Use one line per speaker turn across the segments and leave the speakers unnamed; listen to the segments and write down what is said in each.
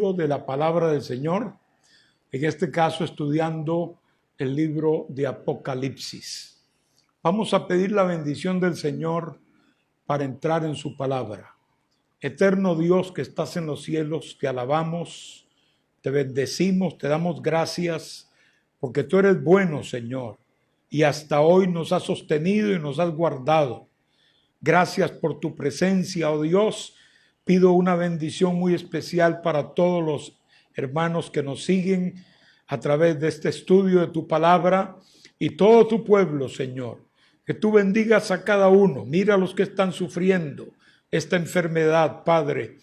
estudio de la palabra del Señor, en este caso estudiando el libro de Apocalipsis. Vamos a pedir la bendición del Señor para entrar en su palabra. Eterno Dios que estás en los cielos, te alabamos, te bendecimos, te damos gracias, porque tú eres bueno, Señor, y hasta hoy nos has sostenido y nos has guardado. Gracias por tu presencia, oh Dios. Pido una bendición muy especial para todos los hermanos que nos siguen a través de este estudio de tu palabra y todo tu pueblo, Señor. Que tú bendigas a cada uno. Mira a los que están sufriendo esta enfermedad, Padre.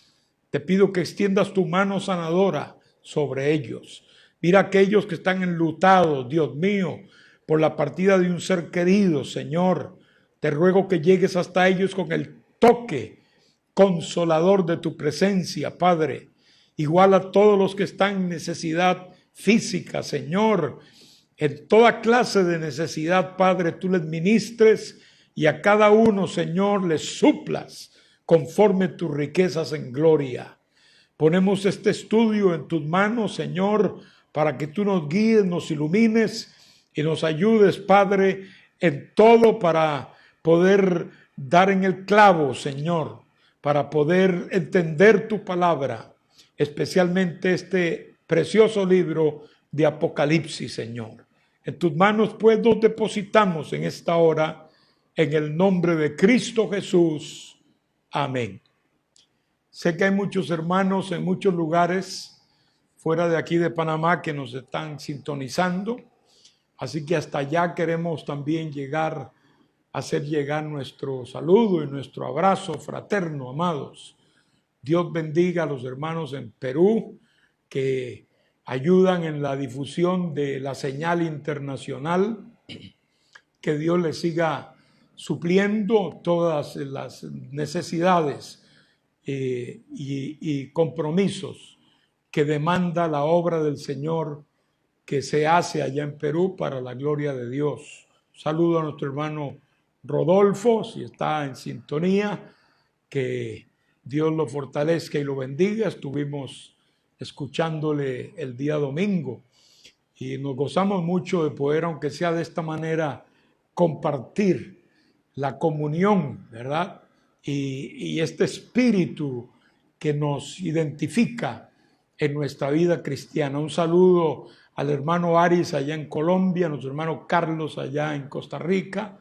Te pido que extiendas tu mano sanadora sobre ellos. Mira a aquellos que están enlutados, Dios mío, por la partida de un ser querido, Señor. Te ruego que llegues hasta ellos con el toque consolador de tu presencia, Padre. Igual a todos los que están en necesidad física, Señor. En toda clase de necesidad, Padre, tú les ministres y a cada uno, Señor, les suplas conforme tus riquezas en gloria. Ponemos este estudio en tus manos, Señor, para que tú nos guíes, nos ilumines y nos ayudes, Padre, en todo para poder dar en el clavo, Señor, para poder entender tu palabra, especialmente este precioso libro de Apocalipsis, Señor. En tus manos, pues, nos depositamos en esta hora, en el nombre de Cristo Jesús. Amén. Sé que hay muchos hermanos en muchos lugares fuera de aquí de Panamá que nos están sintonizando, así que hasta allá queremos también hacer llegar nuestro saludo y nuestro abrazo fraterno, amados. Dios bendiga a los hermanos en Perú que ayudan en la difusión de la señal internacional. Que Dios les siga supliendo todas las necesidades y compromisos que demanda la obra del Señor que se hace allá en Perú para la gloria de Dios. Saludo a nuestro hermano Rodolfo, si está en sintonía, que Dios lo fortalezca y lo bendiga. Estuvimos escuchándole el día domingo y nos gozamos mucho de poder, aunque sea de esta manera, compartir la comunión, ¿verdad? Y este espíritu que nos identifica en nuestra vida cristiana. Un saludo al hermano Aris allá en Colombia, a nuestro hermano Carlos allá en Costa Rica,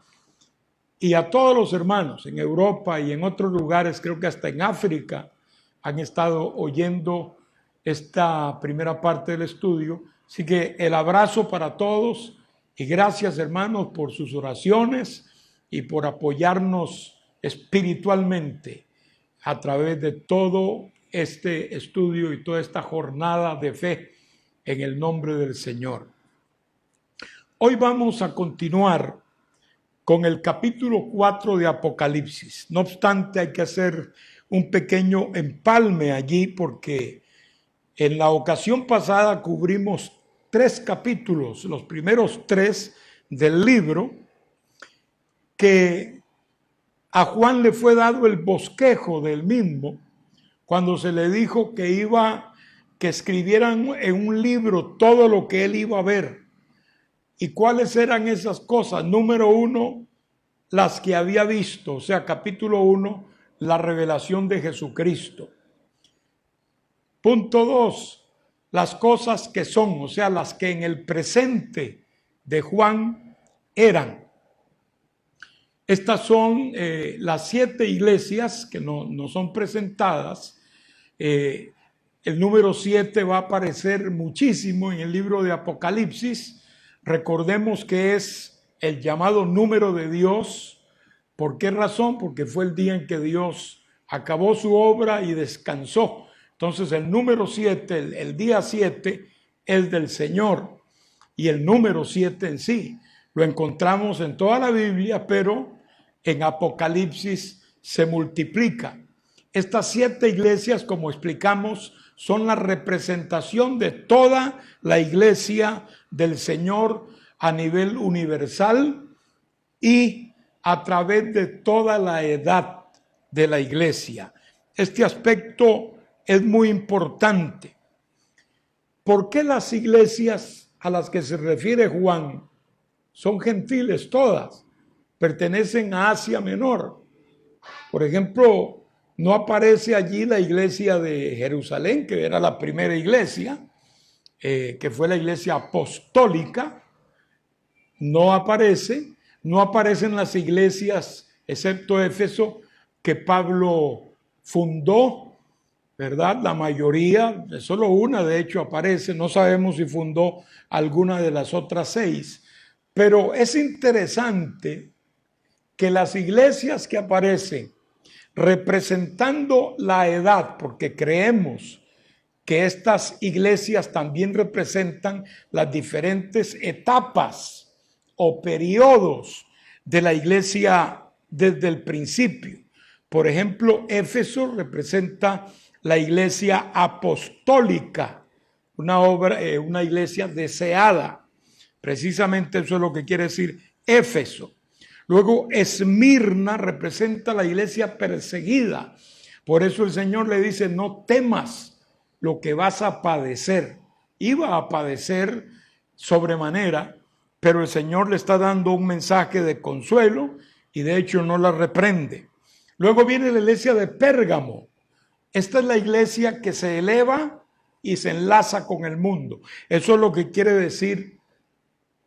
y a todos los hermanos en Europa y en otros lugares, creo que hasta en África, han estado oyendo esta primera parte del estudio. Así que el abrazo para todos y gracias, hermanos, por sus oraciones y por apoyarnos espiritualmente a través de todo este estudio y toda esta jornada de fe en el nombre del Señor. Hoy vamos a continuar con el capítulo 4 de Apocalipsis. No obstante, hay que hacer un pequeño empalme allí porque en la ocasión pasada cubrimos 3 capítulos, los primeros 3 del libro, que a Juan le fue dado el bosquejo del mismo cuando se le dijo que escribieran en un libro todo lo que él iba a ver. ¿Y cuáles eran esas cosas? Número 1, las que había visto, o sea, capítulo 1, la revelación de Jesucristo. Punto 2, las cosas que son, o sea, las que en el presente de Juan eran. Estas son las 7 iglesias que no son presentadas. El número 7 va a aparecer muchísimo en el libro de Apocalipsis. Recordemos que es el llamado número de Dios. ¿Por qué razón? Porque fue el día en que Dios acabó su obra y descansó. Entonces el número 7, el día 7, es del Señor. Y el número 7 en sí lo encontramos en toda la Biblia, pero en Apocalipsis se multiplica. Estas 7 iglesias, como explicamos, son la representación de toda la iglesia del Señor a nivel universal y a través de toda la edad de la iglesia. Este aspecto es muy importante ¿por qué las iglesias a las que se refiere Juan son gentiles todas? Pertenecen a Asia Menor. Por ejemplo, no aparece allí la iglesia de Jerusalén, que era la primera iglesia, que fue la iglesia apostólica. No aparece. No aparecen las iglesias, excepto Éfeso, que Pablo fundó, ¿verdad? La mayoría, solo una de hecho aparece, no sabemos si fundó alguna de las otras 6, pero es interesante que las iglesias que aparecen representando la edad, porque creemos que estas iglesias también representan las diferentes etapas o periodos de la iglesia desde el principio. Por ejemplo, Éfeso representa la iglesia apostólica, una iglesia deseada. Precisamente eso es lo que quiere decir Éfeso. Luego, Esmirna representa la iglesia perseguida. Por eso el Señor le dice, no temas lo que vas a padecer. Iba a padecer sobremanera, pero el Señor le está dando un mensaje de consuelo y de hecho no la reprende. Luego viene la iglesia de Pérgamo. Esta es la iglesia que se eleva y se enlaza con el mundo. Eso es lo que quiere decir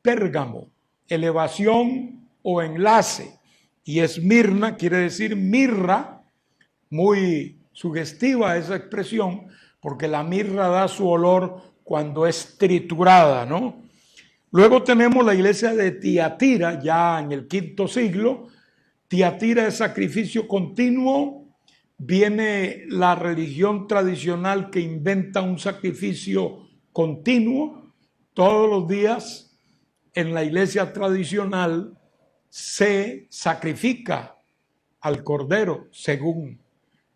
Pérgamo, elevación o enlace. Y Esmirna quiere decir mirra, muy sugestiva esa expresión, porque la mirra da su olor cuando es triturada, ¿no? Luego tenemos la iglesia de Tiatira, ya en el V siglo. Tiatira es sacrificio continuo. Viene la religión tradicional que inventa un sacrificio continuo. Todos los días en la iglesia tradicional se sacrifica al cordero según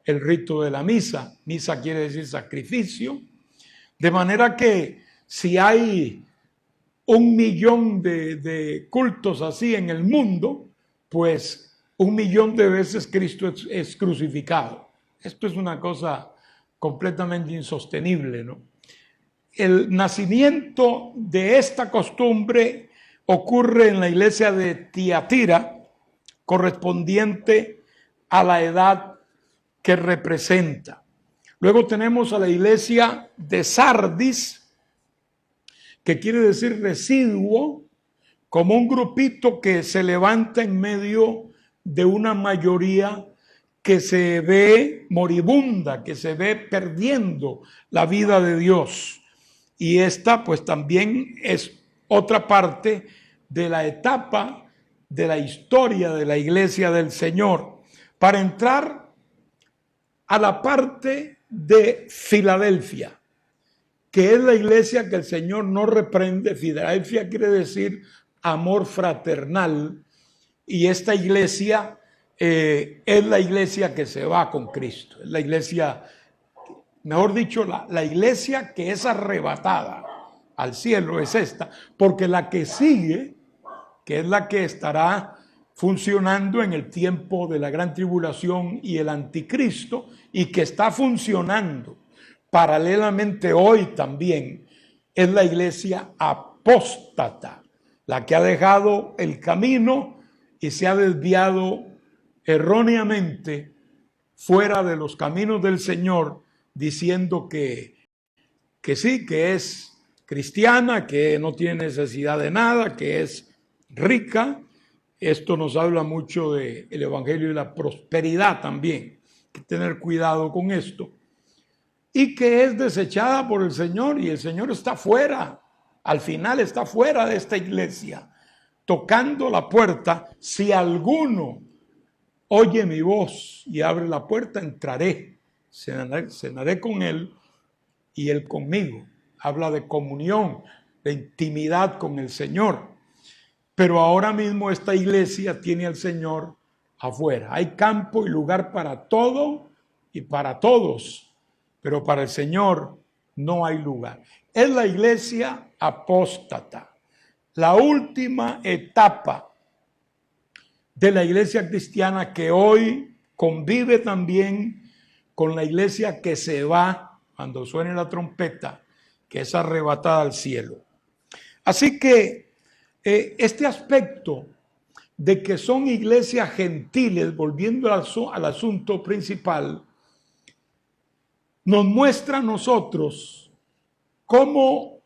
el rito de la misa. Misa quiere decir sacrificio. De manera que si hay 1.000.000 de cultos así en el mundo, pues 1.000.000 de veces Cristo es crucificado. Esto es una cosa completamente insostenible, ¿no? El nacimiento de esta costumbre ocurre en la iglesia de Tiatira, correspondiente a la edad que representa. Luego tenemos a la iglesia de Sardis, que quiere decir residuo, como un grupito que se levanta en medio de una mayoría que se ve moribunda, que se ve perdiendo la vida de Dios. Y esta pues también es otra parte de la etapa de la historia de la iglesia del Señor. Para entrar a la parte de Filadelfia, que es la iglesia que el Señor no reprende. Filadelfia quiere decir amor fraternal, y esta iglesia es la iglesia que se va con Cristo, es la iglesia, mejor dicho, la iglesia que es arrebatada al cielo es esta, porque la que sigue, que es la que estará funcionando en el tiempo de la gran tribulación y el anticristo, y que está funcionando paralelamente hoy también, es la iglesia apóstata, la que ha dejado el camino y se ha desviado erróneamente fuera de los caminos del Señor, diciendo que sí, que es cristiana, que no tiene necesidad de nada, que es rica. Esto nos habla mucho del evangelio de la prosperidad también. Hay que tener cuidado con esto. Y que es desechada por el Señor, y el Señor está fuera, al final está fuera de esta iglesia, tocando la puerta. Si alguno oye mi voz y abre la puerta, entraré, cenaré con él y él conmigo. Habla de comunión, de intimidad con el Señor. Pero ahora mismo esta iglesia tiene al Señor afuera. Hay campo y lugar para todo y para todos, pero para el Señor no hay lugar. Es la iglesia apóstata, la última etapa de la iglesia cristiana, que hoy convive también con la iglesia que se va cuando suene la trompeta que es arrebatada al cielo. Así que este aspecto de que son iglesias gentiles, volviendo al asunto principal, nos muestra a nosotros cómo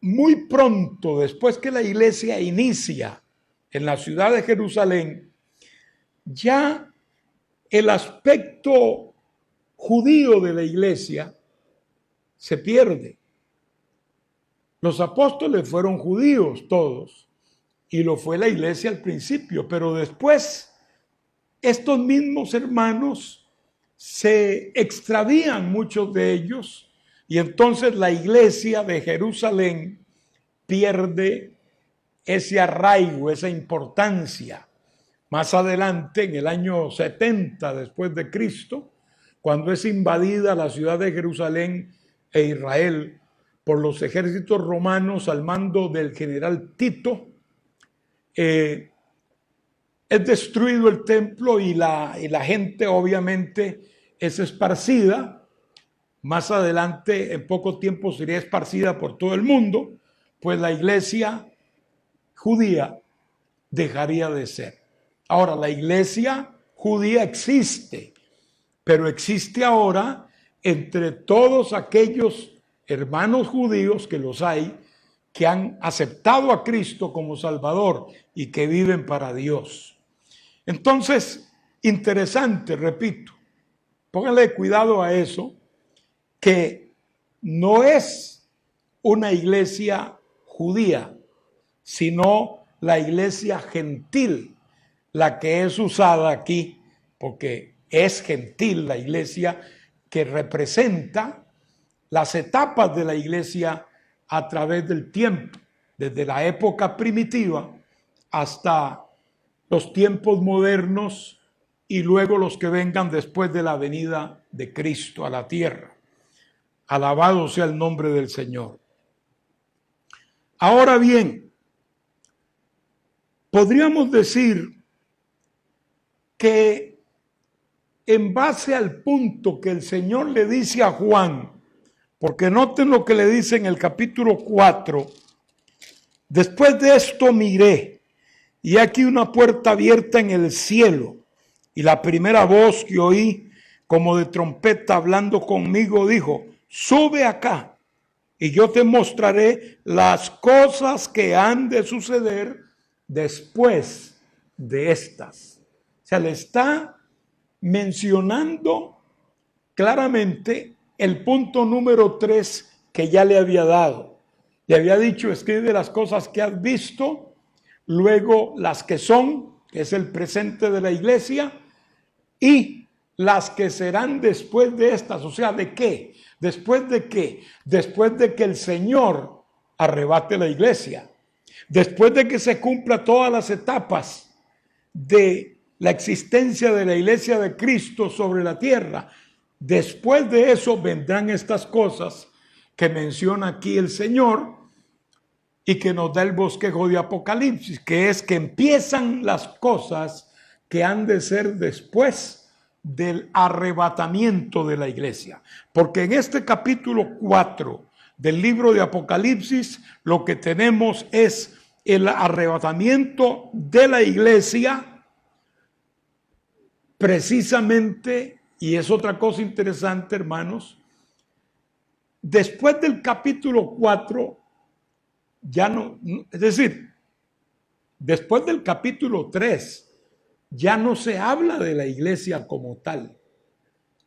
muy pronto, después que la iglesia inicia en la ciudad de Jerusalén, ya el aspecto judío de la iglesia se pierde. Los apóstoles fueron judíos todos, y lo fue la iglesia al principio, pero después estos mismos hermanos se extravían, muchos de ellos, y entonces la iglesia de Jerusalén pierde ese arraigo, esa importancia. Más adelante, en el año 70 después de Cristo, cuando es invadida la ciudad de Jerusalén e Israel por los ejércitos romanos al mando del general Tito, es destruido el templo y la gente obviamente es esparcida. Más adelante, en poco tiempo, sería esparcida por todo el mundo, pues la iglesia judía dejaría de ser. Ahora, la iglesia judía existe, pero existe ahora entre todos aquellos hermanos judíos, que los hay, que han aceptado a Cristo como Salvador y que viven para Dios. Entonces, interesante, repito, pónganle cuidado a eso, que no es una iglesia judía, sino la iglesia gentil, la que es usada aquí, porque es gentil la iglesia que representa las etapas de la iglesia a través del tiempo, desde la época primitiva hasta los tiempos modernos y luego los que vengan después de la venida de Cristo a la tierra. Alabado sea el nombre del Señor. Ahora bien, podríamos decir que en base al punto que el Señor le dice a Juan, porque noten lo que le dice en el capítulo 4, después de esto miré, y aquí una puerta abierta en el cielo, y la primera voz que oí, como de trompeta hablando conmigo, dijo, sube acá, y yo te mostraré las cosas que han de suceder después de estas. O sea, le está mencionando claramente el punto número 3 que ya le había dado. Le había dicho, escribe las cosas que has visto, luego las que son, que es el presente de la iglesia, y las que serán después de estas. O sea, ¿de qué? ¿Después de qué? Después de que el Señor arrebate la iglesia. Después de que se cumpla todas las etapas de la existencia de la iglesia de Cristo sobre la tierra. Después de eso vendrán estas cosas que menciona aquí el Señor y que nos da el bosquejo de Apocalipsis, que es que empiezan las cosas que han de ser después del arrebatamiento de la iglesia. Porque en este capítulo 4 del libro de Apocalipsis lo que tenemos es el arrebatamiento de la iglesia precisamente. Y es otra cosa interesante, hermanos, después del capítulo 4, ya no, es decir, después del capítulo 3, ya no se habla de la iglesia como tal.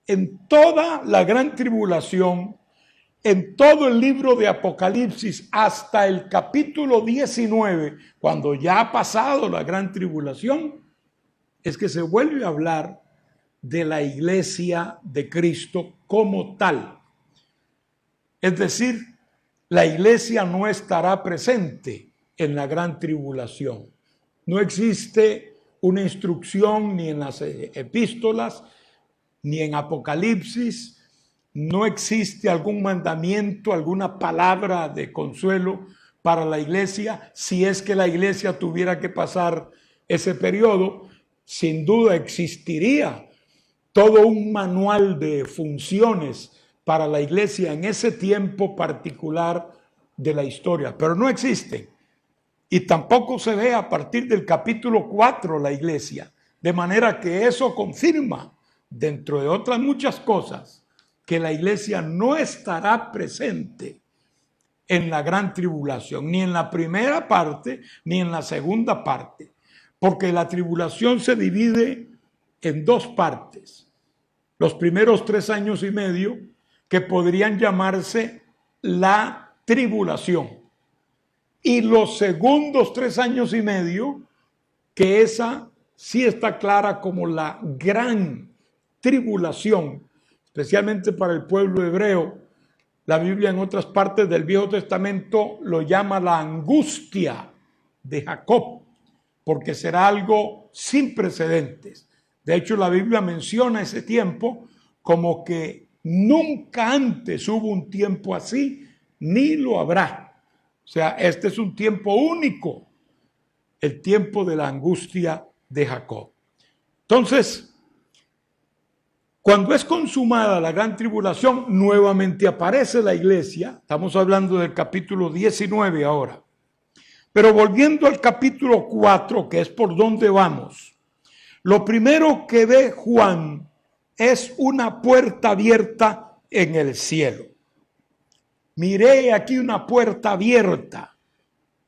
En toda la gran tribulación, en todo el libro de Apocalipsis, hasta el capítulo 19, cuando ya ha pasado la gran tribulación, es que se vuelve a hablar de la iglesia de Cristo como tal. Es decir, la iglesia no estará presente en la gran tribulación. No existe una instrucción ni en las epístolas, ni en Apocalipsis. No existe algún mandamiento, alguna palabra de consuelo para la iglesia. Si es que la iglesia tuviera que pasar ese periodo, sin duda existiría todo un manual de funciones para la iglesia en ese tiempo particular de la historia, pero no existen. Y tampoco se ve a partir del capítulo 4 la iglesia, de manera que eso confirma, dentro de otras muchas cosas, que la iglesia no estará presente en la gran tribulación, ni en la primera parte, ni en la segunda parte, porque la tribulación se divide en dos partes. Los primeros 3 años y medio, que podrían llamarse la tribulación, y los segundos 3 años y medio, que esa sí está clara como la gran tribulación, especialmente para el pueblo hebreo. La Biblia en otras partes del Viejo Testamento lo llama la angustia de Jacob, porque será algo sin precedentes. De hecho, la Biblia menciona ese tiempo como que nunca antes hubo un tiempo así, ni lo habrá. O sea, este es un tiempo único, el tiempo de la angustia de Jacob. Entonces, cuando es consumada la gran tribulación, nuevamente aparece la iglesia. Estamos hablando del capítulo 19 ahora. Pero volviendo al capítulo 4, que es por donde vamos, lo primero que ve Juan es una puerta abierta en el cielo. Miré aquí una puerta abierta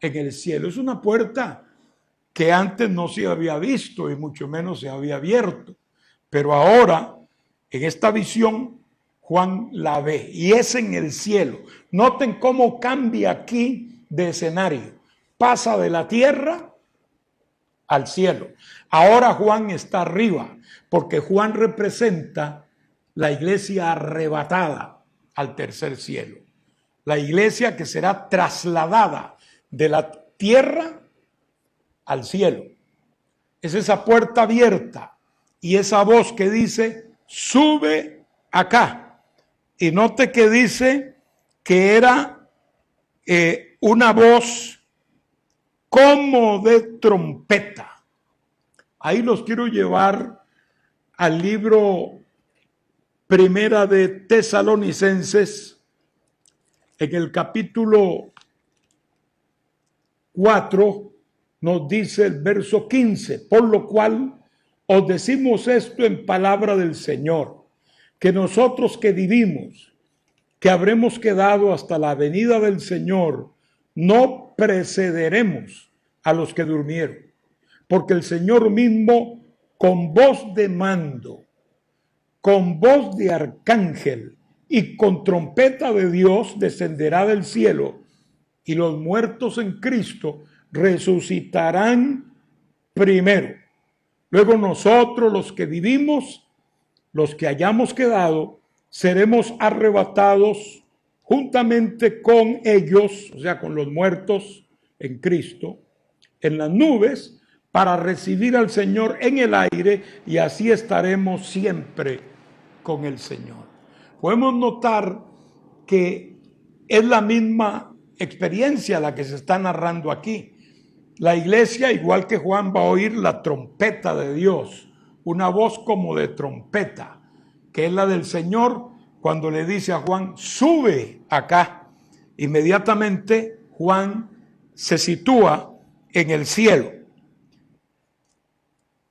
en el cielo. Es una puerta que antes no se había visto y mucho menos se había abierto. Pero ahora, en esta visión, Juan la ve y es en el cielo. Noten cómo cambia aquí de escenario. Pasa de la tierra al cielo. Ahora Juan está arriba, porque Juan representa la iglesia arrebatada al tercer cielo. La iglesia que será trasladada de la tierra al cielo. Es esa puerta abierta y esa voz que dice, sube acá. Y note que dice que era una voz como de trompeta. Ahí los quiero llevar al libro Primera de Tesalonicenses, en el capítulo 4, nos dice el verso 15, por lo cual os decimos esto en palabra del Señor, que nosotros que vivimos, que habremos quedado hasta la venida del Señor, no precederemos a los que durmieron, porque el Señor mismo, con voz de mando, con voz de arcángel y con trompeta de Dios, descenderá del cielo, y los muertos en Cristo resucitarán primero. Luego nosotros, los que vivimos, los que hayamos quedado, seremos arrebatados juntamente con ellos, o sea, con los muertos en Cristo, en las nubes, para recibir al Señor en el aire, y así estaremos siempre con el Señor. Podemos notar que es la misma experiencia la que se está narrando aquí. La iglesia, igual que Juan, va a oír la trompeta de Dios, una voz como de trompeta, que es la del Señor cuando le dice a Juan, sube acá. Inmediatamente Juan se sitúa en el cielo.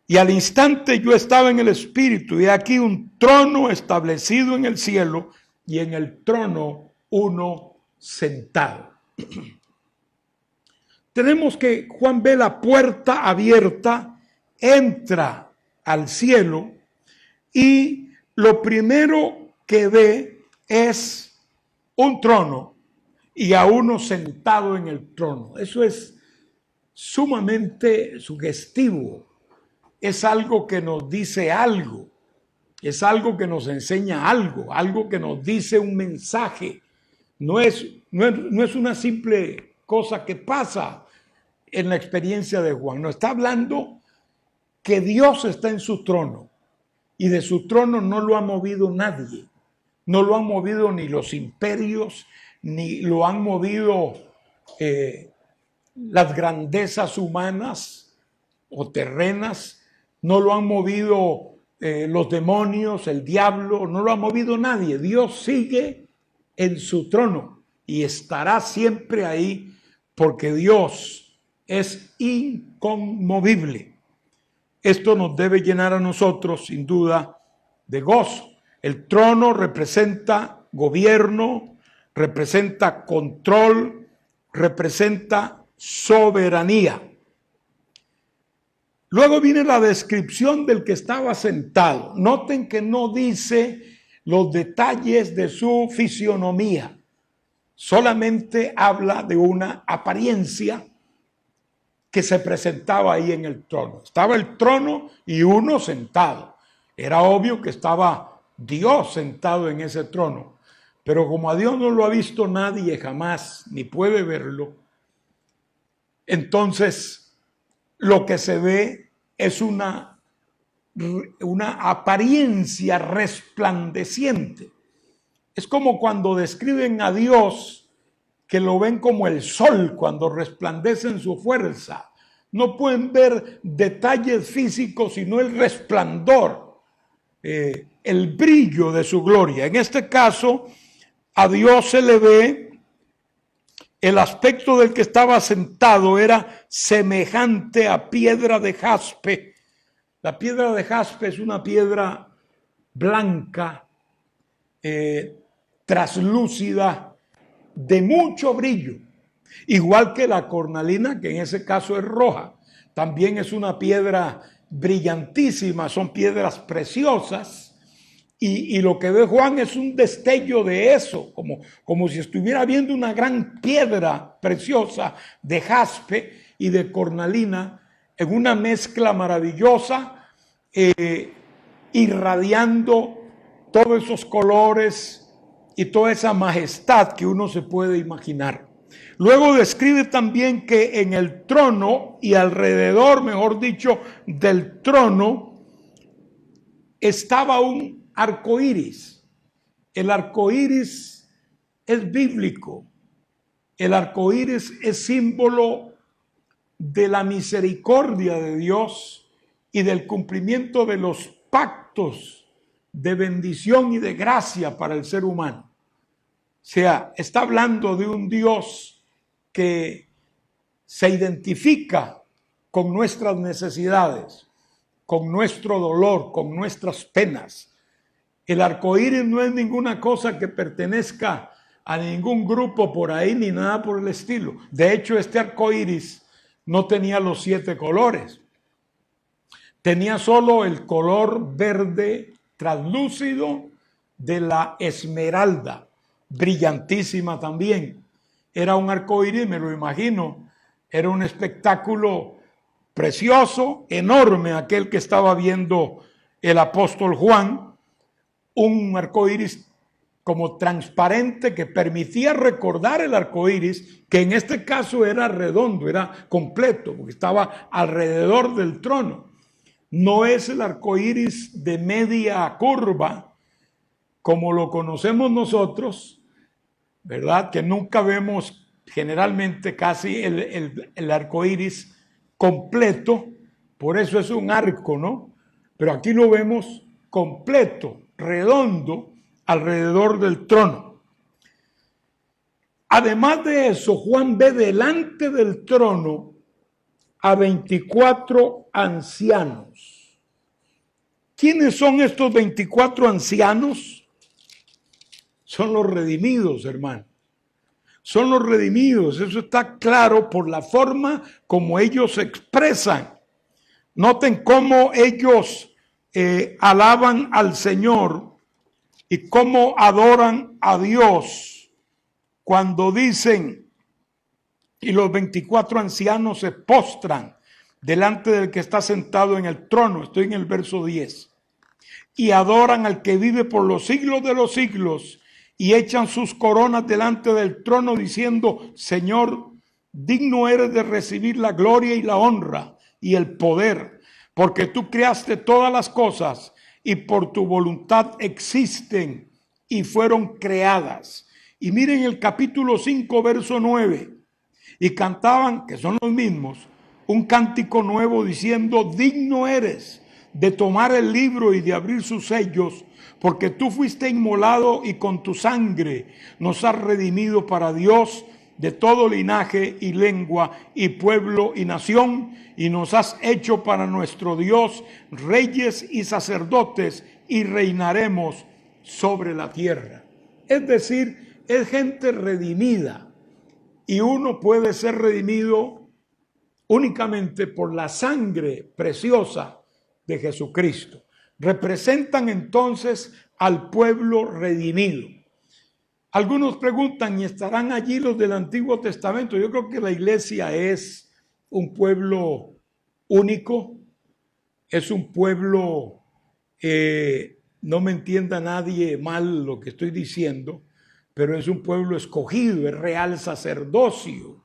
Y al instante yo estaba en el Espíritu, y aquí un trono establecido en el cielo, y en el trono uno sentado. Tenemos que Juan ve la puerta abierta, entra al cielo, y lo primero que ve es un trono y a uno sentado en el trono. Eso es sumamente sugestivo. Es algo que nos dice algo, es algo que nos enseña algo, algo que nos dice un mensaje. No es una simple cosa que pasa en la experiencia de Juan. No, está hablando que Dios está en su trono, y de su trono no lo ha movido nadie. No lo han movido ni los imperios, ni lo han movido las grandezas humanas o terrenas. No lo han movido los demonios, el diablo, no lo ha movido nadie. Dios sigue en su trono y estará siempre ahí porque Dios es inconmovible. Esto nos debe llenar a nosotros, sin duda, de gozo. El trono representa gobierno, representa control, representa soberanía. Luego viene la descripción del que estaba sentado. Noten que no dice los detalles de su fisionomía. Solamente habla de una apariencia que se presentaba ahí en el trono. Estaba el trono y uno sentado. Era obvio que estaba Dios sentado en ese trono. Pero como a Dios no lo ha visto nadie jamás, ni puede verlo, entonces lo que se ve es una apariencia resplandeciente. Es como cuando describen a Dios, que lo ven como el sol cuando resplandece en su fuerza. No pueden ver detalles físicos, sino el resplandor, el brillo de su gloria. En este caso, a Dios se le ve el aspecto del que estaba sentado, era semejante a piedra de jaspe. La piedra de jaspe es una piedra blanca, traslúcida, de mucho brillo, igual que la cornalina, que en ese caso es roja. También es una piedra brillantísima, son piedras preciosas, y lo que ve Juan es un destello de eso, como si estuviera viendo una gran piedra preciosa de jaspe y de cornalina en una mezcla maravillosa, irradiando todos esos colores y toda esa majestad que uno se puede imaginar. Luego describe también que en el trono y alrededor, mejor dicho, del trono, estaba un arco iris. El arco iris es bíblico. El arco iris es símbolo de la misericordia de Dios y del cumplimiento de los pactos de bendición y de gracia para el ser humano. O sea, está hablando de un Dios que se identifica con nuestras necesidades, con nuestro dolor, con nuestras penas. El arco iris no es ninguna cosa que pertenezca a ningún grupo por ahí ni nada por el estilo. De hecho, este arco iris no tenía los 7 colores. Tenía solo el color verde translúcido de la esmeralda, brillantísima también. Era un arco iris, me lo imagino, era un espectáculo precioso, enorme, aquel que estaba viendo el apóstol Juan, un arco iris como transparente que permitía recordar el arco iris, que en este caso era redondo, era completo, porque estaba alrededor del trono. No es el arco iris de media curva, como lo conocemos nosotros, ¿verdad? Que nunca vemos generalmente casi el arco iris completo, por eso es un arco, ¿no? Pero aquí lo vemos completo, redondo, alrededor del trono. Además de eso, Juan ve delante del trono a 24 ancianos. ¿Quiénes son estos 24 ancianos? Son los redimidos, hermano. Son los redimidos. Eso está claro por la forma como ellos se expresan. Noten cómo ellos alaban al Señor y cómo adoran a Dios cuando dicen, y los 24 ancianos se postran delante del que está sentado en el trono. Estoy en el verso 10. Y adoran al que vive por los siglos de los siglos, y echan sus coronas delante del trono diciendo, Señor, digno eres de recibir la gloria y la honra y el poder, porque tú creaste todas las cosas y por tu voluntad existen y fueron creadas. Y miren el capítulo 5, verso 9. Y cantaban, que son los mismos, un cántico nuevo diciendo, digno eres de tomar el libro y de abrir sus sellos, porque tú fuiste inmolado y con tu sangre nos has redimido para Dios de todo linaje y lengua y pueblo y nación, y nos has hecho para nuestro Dios reyes y sacerdotes, y reinaremos sobre la tierra. Es decir, es gente redimida, y uno puede ser redimido únicamente por la sangre preciosa de Jesucristo. Representan entonces al pueblo redimido. Algunos preguntan, ¿y estarán allí los del Antiguo Testamento? Yo creo que la iglesia es un pueblo único, es un pueblo, no me entienda nadie mal lo que estoy diciendo, pero es un pueblo escogido, es real sacerdocio,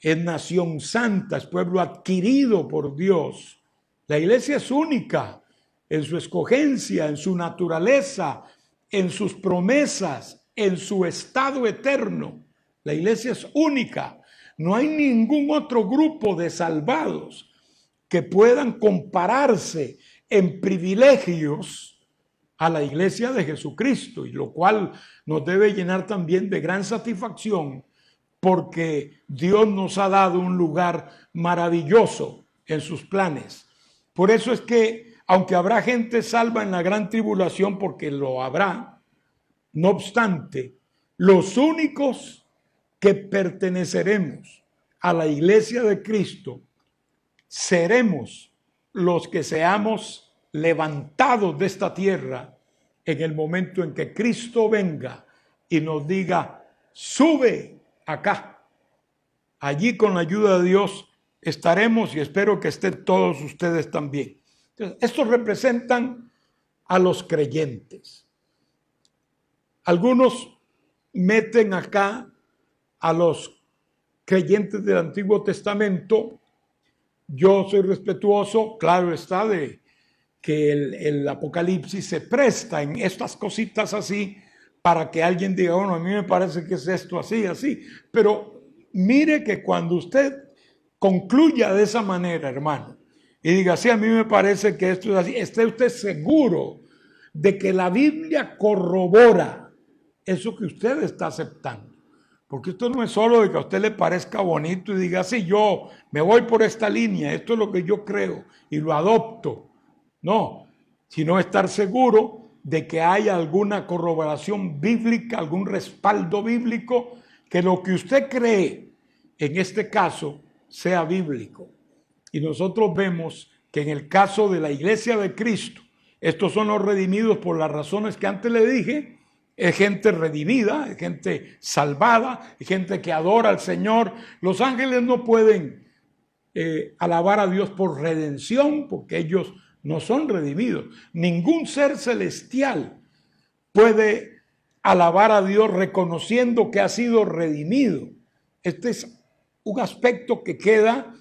es nación santa, es pueblo adquirido por Dios. La iglesia es única en su escogencia, en su naturaleza, en sus promesas, en su estado eterno. La iglesia es única. No hay ningún otro grupo de salvados que puedan compararse en privilegios a la iglesia de Jesucristo, y lo cual nos debe llenar también de gran satisfacción, porque Dios nos ha dado un lugar maravilloso en sus planes. Por eso es que, aunque habrá gente salva en la gran tribulación, porque lo habrá, no obstante, los únicos que perteneceremos a la iglesia de Cristo seremos los que seamos levantados de esta tierra en el momento en que Cristo venga y nos diga, sube acá. Allí, con la ayuda de Dios, estaremos, y espero que estén todos ustedes también. Entonces, estos representan a los creyentes. Algunos meten acá a los creyentes del Antiguo Testamento. Yo soy respetuoso, claro está, de que el Apocalipsis se presta en estas cositas así para que alguien diga, bueno, a mí me parece que es esto así, así. Pero mire que cuando usted concluya de esa manera, hermano, y diga, sí, a mí me parece que esto es así, esté usted seguro de que la Biblia corrobora eso que usted está aceptando. Porque esto no es solo de que a usted le parezca bonito y diga, sí, yo me voy por esta línea, esto es lo que yo creo y lo adopto. No, sino estar seguro de que haya alguna corroboración bíblica, algún respaldo bíblico, que lo que usted cree, en este caso, sea bíblico. Y nosotros vemos que en el caso de la iglesia de Cristo, estos son los redimidos por las razones que antes le dije. Es gente redimida, es gente salvada, es gente que adora al Señor. Los ángeles no pueden alabar a Dios por redención, porque ellos no son redimidos. Ningún ser celestial puede alabar a Dios reconociendo que ha sido redimido. Este es un aspecto que queda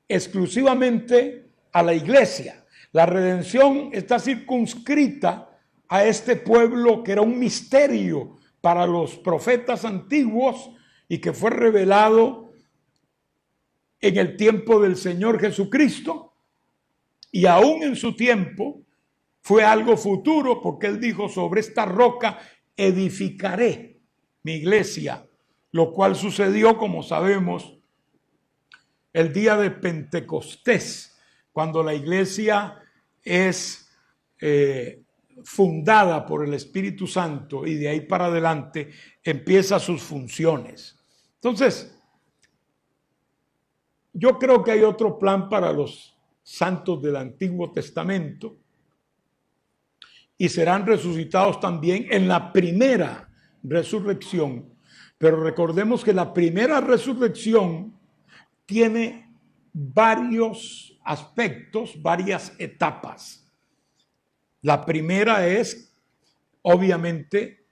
exclusivamente a la iglesia. La redención está circunscrita a este pueblo que era un misterio para los profetas antiguos y que fue revelado en el tiempo del Señor Jesucristo, y aún en su tiempo fue algo futuro, porque Él dijo, sobre esta roca edificaré mi iglesia, lo cual sucedió, como sabemos, el día de Pentecostés, cuando la iglesia es fundada por el Espíritu Santo, y de ahí para adelante empieza sus funciones. Entonces, yo creo que hay otro plan para los santos del Antiguo Testamento, y serán resucitados también en la primera resurrección. Pero recordemos que la primera resurrección tiene varios aspectos, varias etapas. La primera es, obviamente,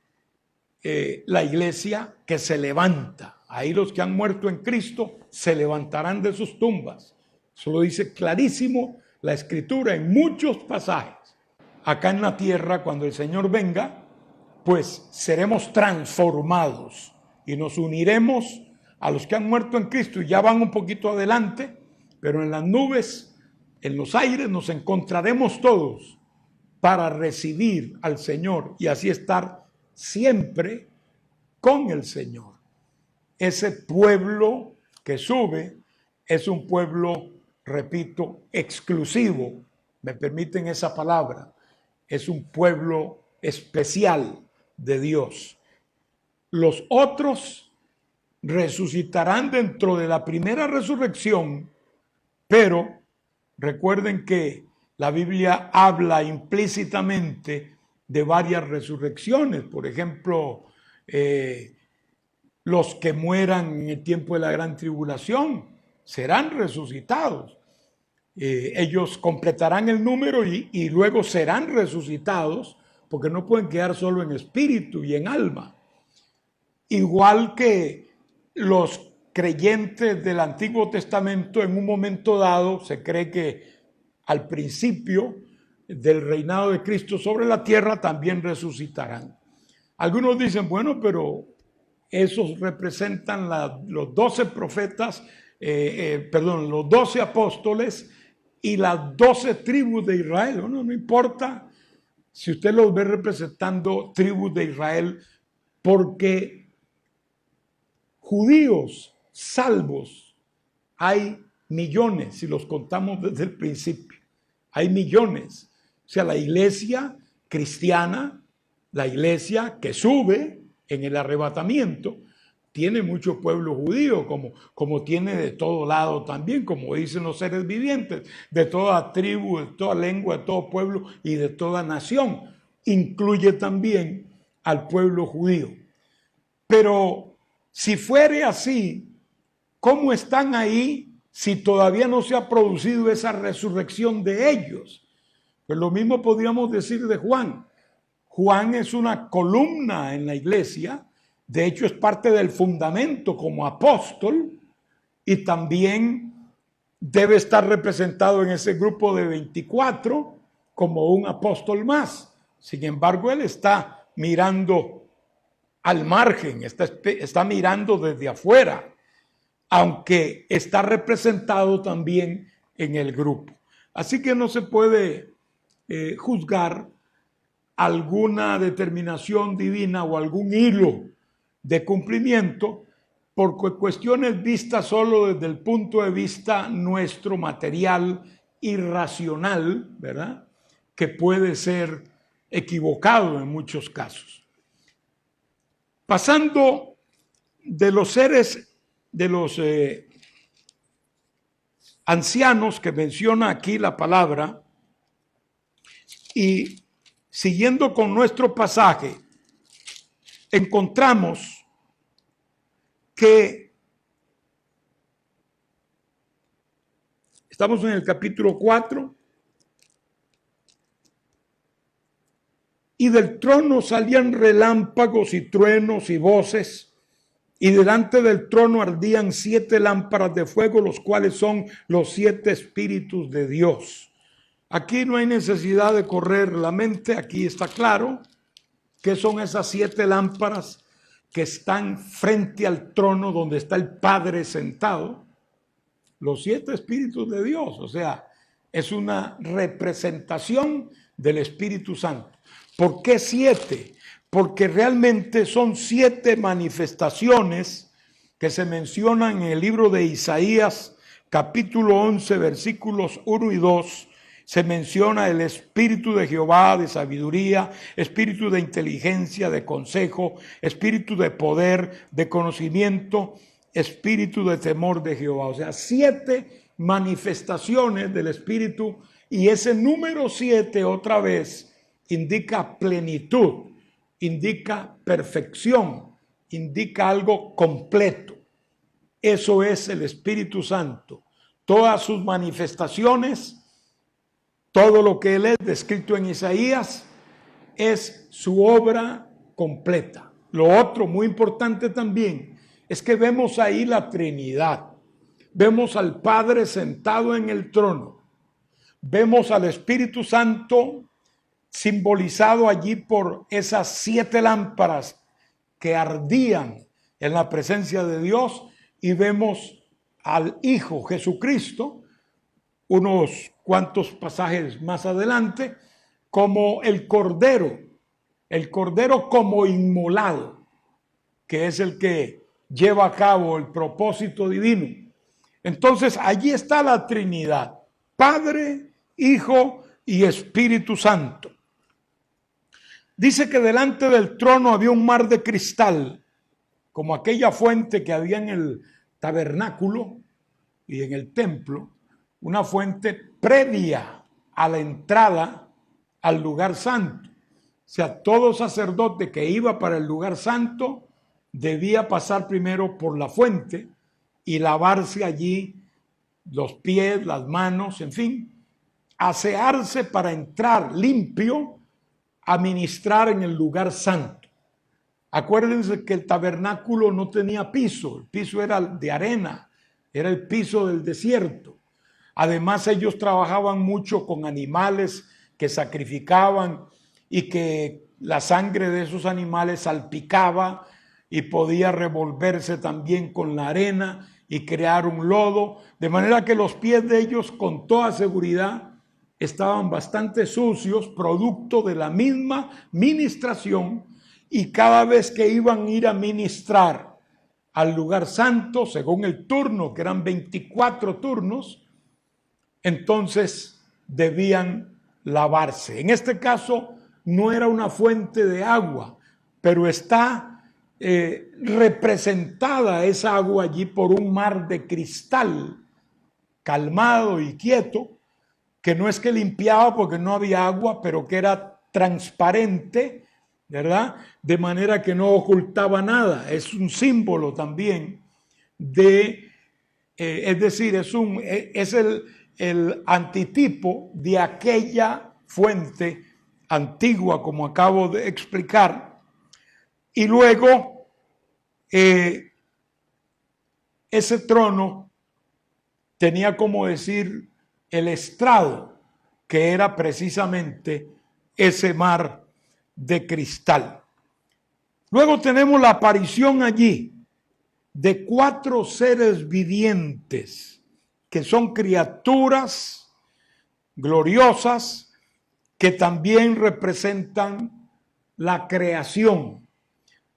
la iglesia que se levanta. Ahí los que han muerto en Cristo se levantarán de sus tumbas. Eso lo dice clarísimo la Escritura en muchos pasajes. Acá en la tierra, cuando el Señor venga, pues seremos transformados y nos uniremos a los que han muerto en Cristo, y ya van un poquito adelante, pero en las nubes en los aires nos encontraremos todos para recibir al Señor y así estar siempre con el Señor. Ese pueblo que sube es un pueblo, repito, exclusivo. Me permiten esa palabra. Es un pueblo especial de Dios. Los otros resucitarán dentro de la primera resurrección, pero recuerden que la Biblia habla implícitamente de varias resurrecciones. Por ejemplo, los que mueran en el tiempo de la gran tribulación serán resucitados. Ellos completarán el número y luego serán resucitados, porque no pueden quedar solo en espíritu y en alma. Igual que los creyentes del Antiguo Testamento, en un momento dado, se cree que al principio del reinado de Cristo sobre la tierra también resucitarán. Algunos dicen, bueno, pero esos representan los 12 profetas, los 12 apóstoles y las 12 tribus de Israel. No importa si usted los ve representando tribus de Israel, porque judíos salvos hay millones, si los contamos desde el principio. Hay millones. O sea, la iglesia cristiana, la iglesia que sube en el arrebatamiento, tiene mucho pueblo judío, como tiene de todo lado también, como dicen los seres vivientes, de toda tribu, de toda lengua, de todo pueblo y de toda nación. Incluye también al pueblo judío. Pero si fuere así, ¿cómo están ahí si todavía no se ha producido esa resurrección de ellos? Pues lo mismo podríamos decir de Juan. Juan es una columna en la iglesia, de hecho es parte del fundamento como apóstol y también debe estar representado en ese grupo de 24 como un apóstol más. Sin embargo, él está mirando al margen, está mirando desde afuera, aunque está representado también en el grupo. Así que no se puede juzgar alguna determinación divina o algún hilo de cumplimiento por cuestiones vistas solo desde el punto de vista nuestro material y racional, ¿verdad? Que puede ser equivocado en muchos casos. Pasando de los seres, de los ancianos que menciona aquí la palabra, y siguiendo con nuestro pasaje, encontramos que estamos en el capítulo 4, y del trono salían relámpagos y truenos y voces, y delante del trono ardían 7 lámparas de fuego, los cuales son los 7 espíritus de Dios. Aquí no hay necesidad de correr la mente, aquí está claro que son esas 7 lámparas que están frente al trono donde está el Padre sentado, los 7 espíritus de Dios, o sea, es una representación del Espíritu Santo. ¿Por qué 7? Porque realmente son 7 manifestaciones que se mencionan en el libro de Isaías, capítulo 11, versículos 1 y 2. Se menciona el espíritu de Jehová, de sabiduría, espíritu de inteligencia, de consejo, espíritu de poder, de conocimiento, espíritu de temor de Jehová. O sea, 7 manifestaciones del espíritu, y ese número 7 otra vez indica plenitud, indica perfección, indica algo completo. Eso es el Espíritu Santo. Todas sus manifestaciones, todo lo que él es descrito en Isaías, es su obra completa. Lo otro muy importante también es que vemos ahí la Trinidad. Vemos al Padre sentado en el trono. Vemos al Espíritu Santo simbolizado allí por esas 7 lámparas que ardían en la presencia de Dios, y vemos al Hijo Jesucristo unos cuantos pasajes más adelante, como el cordero como inmolado, que es el que lleva a cabo el propósito divino. Entonces allí está la Trinidad, Padre, Hijo y Espíritu Santo. Dice que delante del trono había un mar de cristal, como aquella fuente que había en el tabernáculo y en el templo, una fuente previa a la entrada al lugar santo. O sea, todo sacerdote que iba para el lugar santo debía pasar primero por la fuente y lavarse allí los pies, las manos, en fin, asearse para entrar limpio a ministrar en el lugar santo. Acuérdense que el tabernáculo no tenía piso, el piso era de arena, era el piso del desierto. Además, ellos trabajaban mucho con animales que sacrificaban y que la sangre de esos animales salpicaba y podía revolverse también con la arena y crear un lodo, de manera que los pies de ellos con toda seguridad estaban bastante sucios, producto de la misma ministración, y cada vez que iban a ir a ministrar al lugar santo, según el turno, que eran 24 turnos, entonces debían lavarse. En este caso no era una fuente de agua, pero está representada esa agua allí por un mar de cristal, calmado y quieto, que no es que limpiaba porque no había agua, pero que era transparente, ¿verdad? De manera que no ocultaba nada. Es un símbolo también de, es decir, es el antitipo de aquella fuente antigua, como acabo de explicar. Y luego, ese trono tenía, como decir, el estrado, que era precisamente ese mar de cristal. Luego tenemos la aparición allí de 4 seres vivientes, que son criaturas gloriosas, que también representan la creación.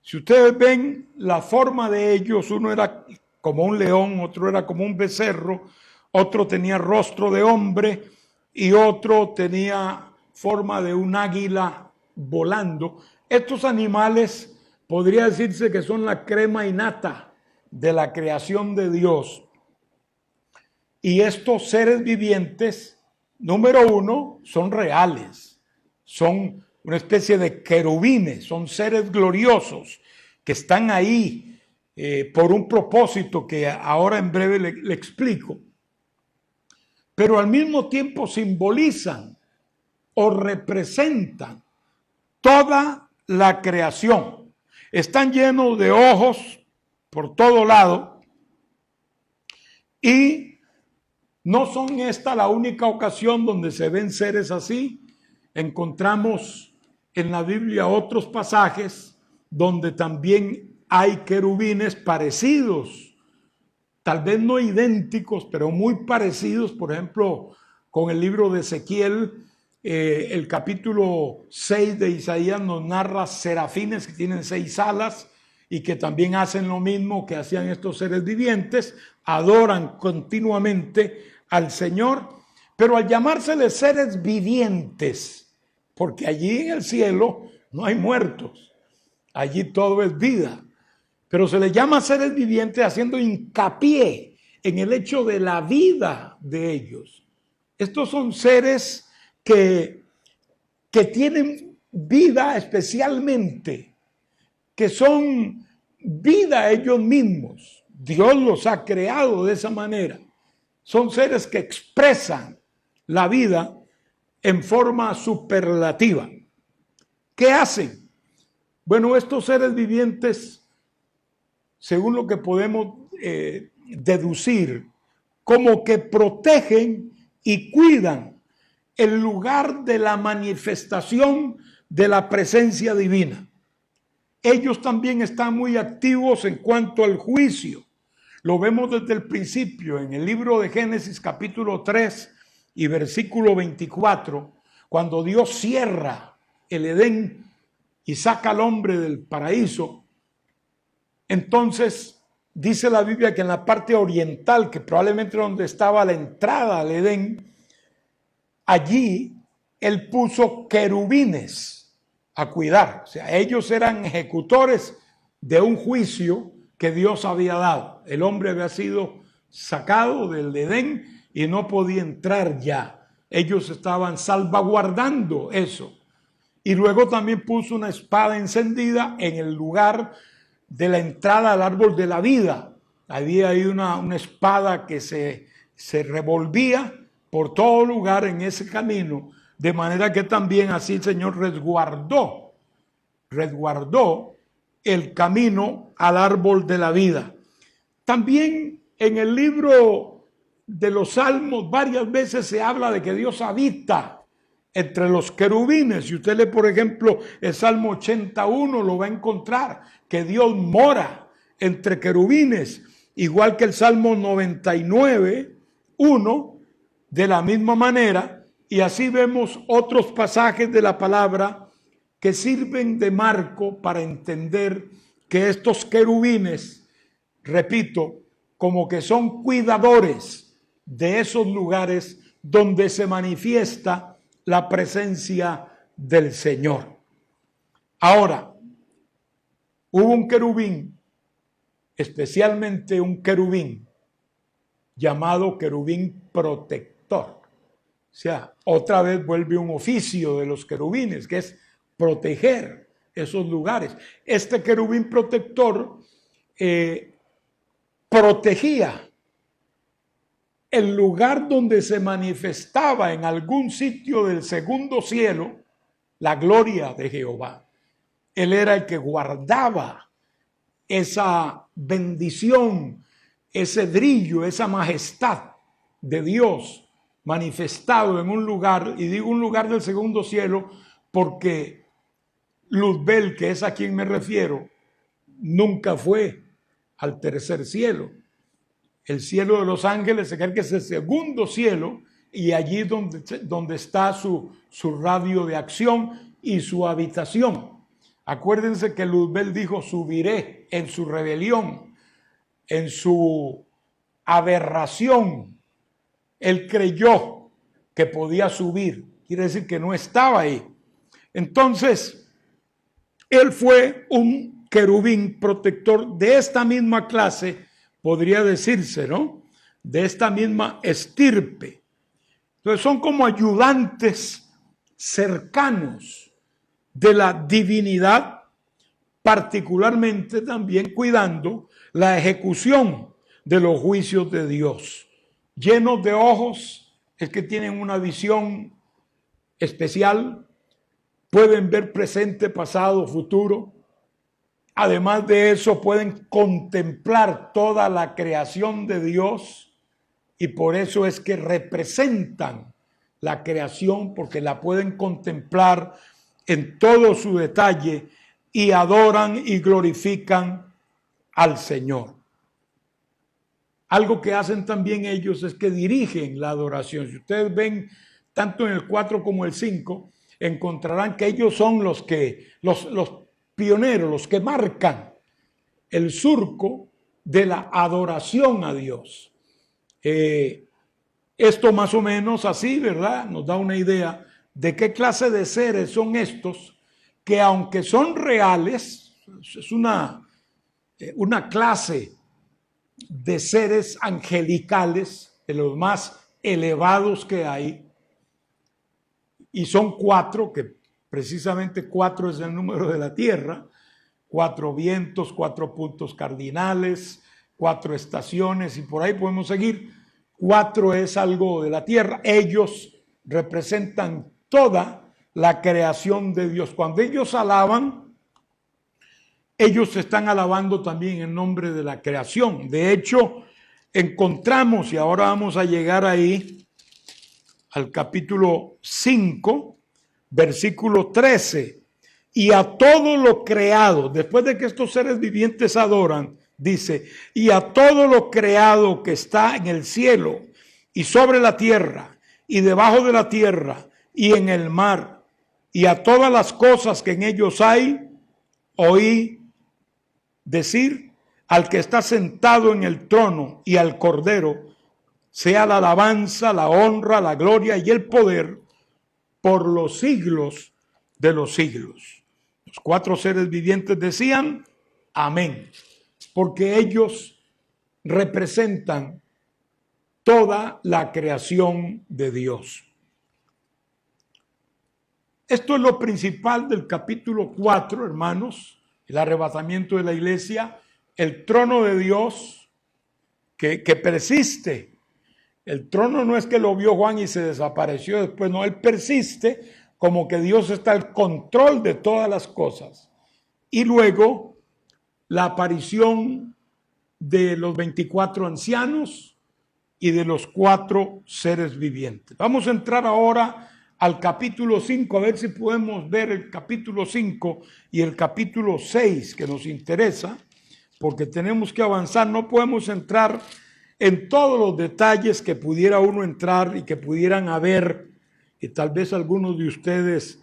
Si ustedes ven la forma de ellos, uno era como un león, otro era como un becerro, otro tenía rostro de hombre y otro tenía forma de un águila volando. Estos animales podría decirse que son la crema innata de la creación de Dios. Y estos seres vivientes, número 1, son reales, son una especie de querubines, son seres gloriosos que están ahí por un propósito que ahora en breve le explico. Pero al mismo tiempo simbolizan o representan toda la creación. Están llenos de ojos por todo lado y no son esta la única ocasión donde se ven seres así. Encontramos en la Biblia otros pasajes donde también hay querubines parecidos, tal vez no idénticos, pero muy parecidos. Por ejemplo, con el libro de Ezequiel, el capítulo 6 de Isaías nos narra serafines que tienen 6 alas y que también hacen lo mismo que hacían estos seres vivientes, adoran continuamente al Señor, pero al llamárseles seres vivientes, porque allí en el cielo no hay muertos, allí todo es vida, pero se les llama seres vivientes haciendo hincapié en el hecho de la vida de ellos. Estos son seres que tienen vida especialmente, que son vida ellos mismos. Dios los ha creado de esa manera. Son seres que expresan la vida en forma superlativa. ¿Qué hacen? Bueno, estos seres vivientes, según lo que podemos deducir, como que protegen y cuidan el lugar de la manifestación de la presencia divina. Ellos también están muy activos en cuanto al juicio. Lo vemos desde el principio, en el libro de Génesis capítulo 3, y versículo 24, cuando Dios cierra el Edén y saca al hombre del paraíso, entonces dice la Biblia que en la parte oriental, que probablemente donde estaba la entrada al Edén, allí él puso querubines a cuidar. O sea, ellos eran ejecutores de un juicio que Dios había dado. El hombre había sido sacado del Edén y no podía entrar ya. Ellos estaban salvaguardando eso. Y luego también puso una espada encendida en el lugar de la entrada al árbol de la vida. Había ahí una espada que se revolvía por todo lugar en ese camino, de manera que también así el Señor resguardó el camino al árbol de la vida. También en el libro de los Salmos varias veces se habla de que Dios habita entre los querubines. Si usted lee, por ejemplo, el Salmo 81, lo va a encontrar, que Dios mora entre querubines, igual que el Salmo 99, 1, de la misma manera, y así vemos otros pasajes de la palabra que sirven de marco para entender que estos querubines, repito, como que son cuidadores de esos lugares donde se manifiesta la presencia del Señor. Ahora, hubo un querubín, especialmente un querubín llamado querubín protector. O sea, otra vez vuelve un oficio de los querubines, que es proteger esos lugares. Este querubín protector protegía el lugar donde se manifestaba en algún sitio del segundo cielo la gloria de Jehová. Él era el que guardaba esa bendición, ese brillo, esa majestad de Dios manifestado en un lugar, y digo un lugar del segundo cielo porque Luzbel, que es a quien me refiero, nunca fue al tercer cielo. El cielo de los ángeles se cree que es el segundo cielo, y allí donde está su radio de acción y su habitación. Acuérdense que Luzbel dijo: subiré en su rebelión, en su aberración. Él creyó que podía subir, quiere decir que no estaba ahí. Entonces, él fue un querubín protector de esta misma clase, podría decirse, ¿no? De esta misma estirpe. Entonces son como ayudantes cercanos de la divinidad, particularmente también cuidando la ejecución de los juicios de Dios. Llenos de ojos, es que tienen una visión especial, pueden ver presente, pasado, futuro. Además de eso, pueden contemplar toda la creación de Dios, y por eso es que representan la creación, porque la pueden contemplar en todo su detalle y adoran y glorifican al Señor. Algo que hacen también ellos es que dirigen la adoración. Si ustedes ven tanto en el 4 como el 5, encontrarán que ellos son los pioneros, los que marcan el surco de la adoración a Dios. Esto más o menos así, ¿verdad? Nos da una idea de qué clase de seres son estos, que aunque son reales, es una clase de seres angelicales, de los más elevados que hay, y son 4, que precisamente 4 es el número de la tierra, 4 vientos, 4 puntos cardinales, 4 estaciones, y por ahí podemos seguir. 4 es algo de la tierra. Ellos representan toda la creación de Dios. Cuando ellos alaban, ellos están alabando también en nombre de la creación. De hecho, encontramos, y ahora vamos a llegar ahí, al capítulo 5, versículo 13. Y a todo lo creado, después de que estos seres vivientes adoran, dice: y a todo lo creado que está en el cielo y sobre la tierra y debajo de la tierra y en el mar, y a todas las cosas que en ellos hay, oí decir al que está sentado en el trono y al Cordero, sea la alabanza, la honra, la gloria y el poder por los siglos de los siglos. Los 4 seres vivientes decían, amén, porque ellos representan toda la creación de Dios. Esto es lo principal del capítulo 4, hermanos, el arrebatamiento de la iglesia, el trono de Dios que persiste. El trono no es que lo vio Juan y se desapareció después, no, él persiste como que Dios está al control de todas las cosas. Y luego la aparición de los 24 ancianos y de los 4 seres vivientes. Vamos a entrar ahora al capítulo 5, a ver si podemos ver el capítulo 5 y el capítulo 6 que nos interesa, porque tenemos que avanzar, no podemos entrar en todos los detalles que pudiera uno entrar y que pudieran haber, y tal vez algunos de ustedes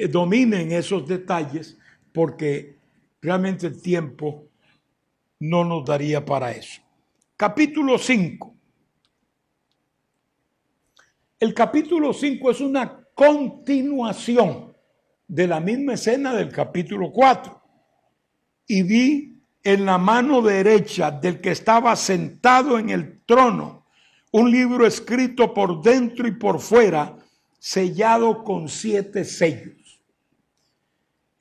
dominen esos detalles, porque realmente el tiempo no nos daría para eso. Capítulo 5. El capítulo 5 es una continuación de la misma escena del capítulo 4. Y vi en la mano derecha del que estaba sentado en el trono un libro escrito por dentro y por fuera, sellado con 7 sellos.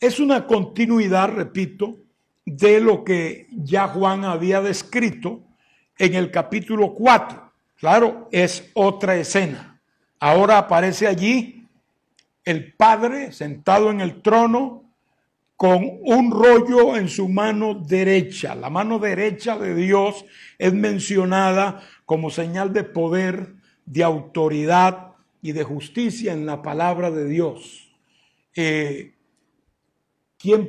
Es una continuidad, repito, de lo que ya Juan había descrito en el capítulo 4. Claro, es otra escena. Ahora aparece allí el Padre sentado en el trono con un rollo en su mano derecha. La mano derecha de Dios es mencionada como señal de poder, de autoridad y de justicia en la palabra de Dios. ¿Quién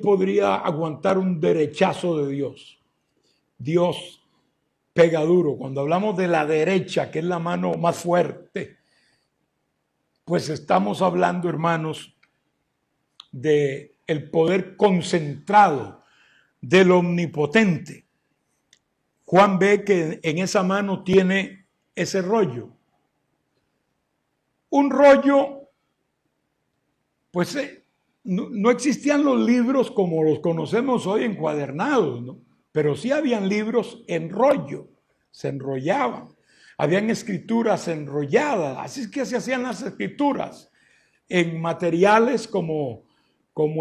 podría aguantar un derechazo de Dios? Dios pega duro. Cuando hablamos de la derecha, que es la mano más fuerte, pues estamos hablando, hermanos, de el poder concentrado del Omnipotente. Juan ve que en esa mano tiene ese rollo. Un rollo, pues no existían los libros como los conocemos hoy encuadernados, ¿no? Pero sí habían libros en rollo, se enrollaban. Habían escrituras enrolladas, así es que se hacían las escrituras en materiales como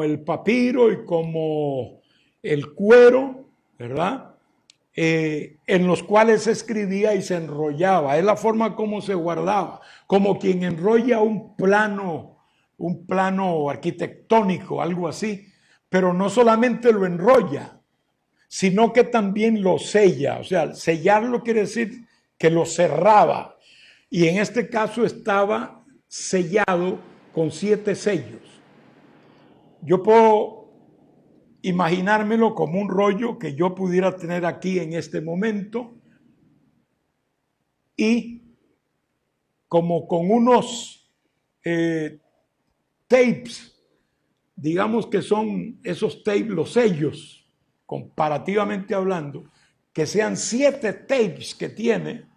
el papiro y como el cuero, ¿verdad? En los cuales se escribía y se enrollaba. Es la forma como se guardaba, como quien enrolla un plano arquitectónico, algo así, pero no solamente lo enrolla, sino que también lo sella. O sea, sellarlo quiere decir que lo cerraba, y en este caso estaba sellado con 7 sellos. Yo puedo imaginármelo como un rollo que yo pudiera tener aquí en este momento, y como con unos tapes, digamos que son esos tapes, los sellos, comparativamente hablando, que sean 7 tapes que tiene.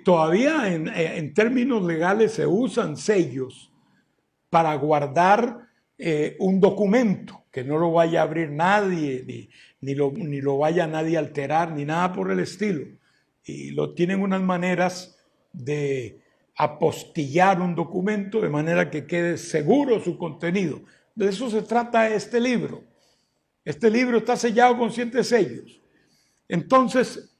Todavía en términos legales se usan sellos para guardar un documento, que no lo vaya a abrir nadie, ni lo vaya nadie a alterar, ni nada por el estilo. Y tienen unas maneras de apostillar un documento de manera que quede seguro su contenido. De eso se trata este libro. Este libro está sellado con 7 sellos. Entonces,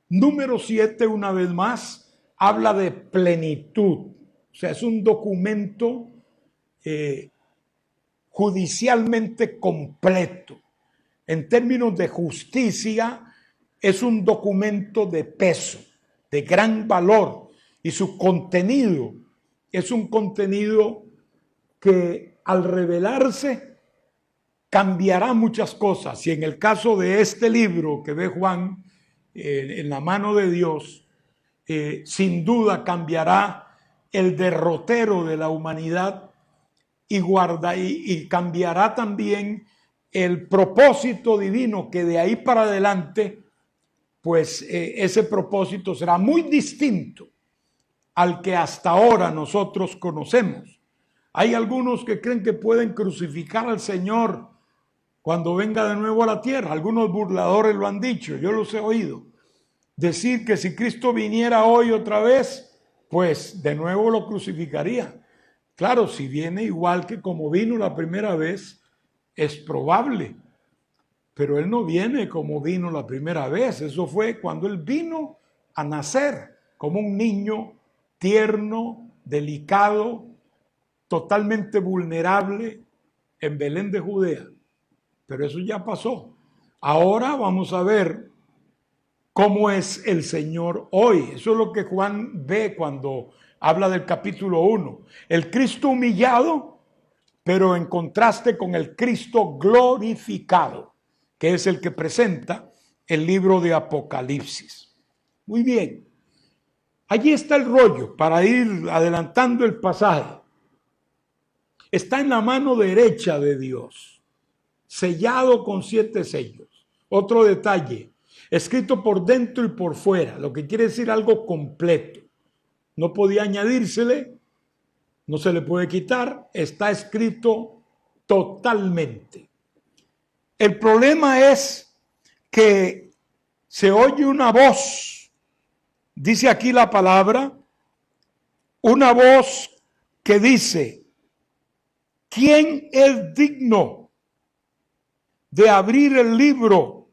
número 7, una vez más, habla de plenitud. O sea, es un documento judicialmente completo. En términos de justicia, es un documento de peso, de gran valor, y su contenido es un contenido que al revelarse cambiará muchas cosas. Y en el caso de este libro que ve Juan en la mano de Dios, sin duda cambiará el derrotero de la humanidad y cambiará también el propósito divino, que de ahí para adelante, pues ese propósito será muy distinto al que hasta ahora nosotros conocemos. Hay algunos que creen que pueden crucificar al Señor cuando venga de nuevo a la tierra. Algunos burladores lo han dicho, yo los he oído. Decir que si Cristo viniera hoy otra vez, pues de nuevo lo crucificaría. Claro, si viene igual que como vino la primera vez, es probable. Pero Él no viene como vino la primera vez. Eso fue cuando Él vino a nacer como un niño tierno, delicado, totalmente vulnerable en Belén de Judea. Pero eso ya pasó. Ahora vamos a ver cómo es el Señor hoy. Eso es lo que Juan ve cuando habla del capítulo 1. El Cristo humillado, pero en contraste con el Cristo glorificado, que es el que presenta el libro de Apocalipsis. Muy bien. Allí está el rollo para ir adelantando el pasaje. Está en la mano derecha de Dios, sellado con 7 sellos. Otro detalle, escrito por dentro y por fuera, lo que quiere decir algo completo. No podía añadírsele, no se le puede quitar, está escrito totalmente. El problema es que se oye una voz, dice aquí la palabra, una voz que dice: ¿quién es digno de abrir el libro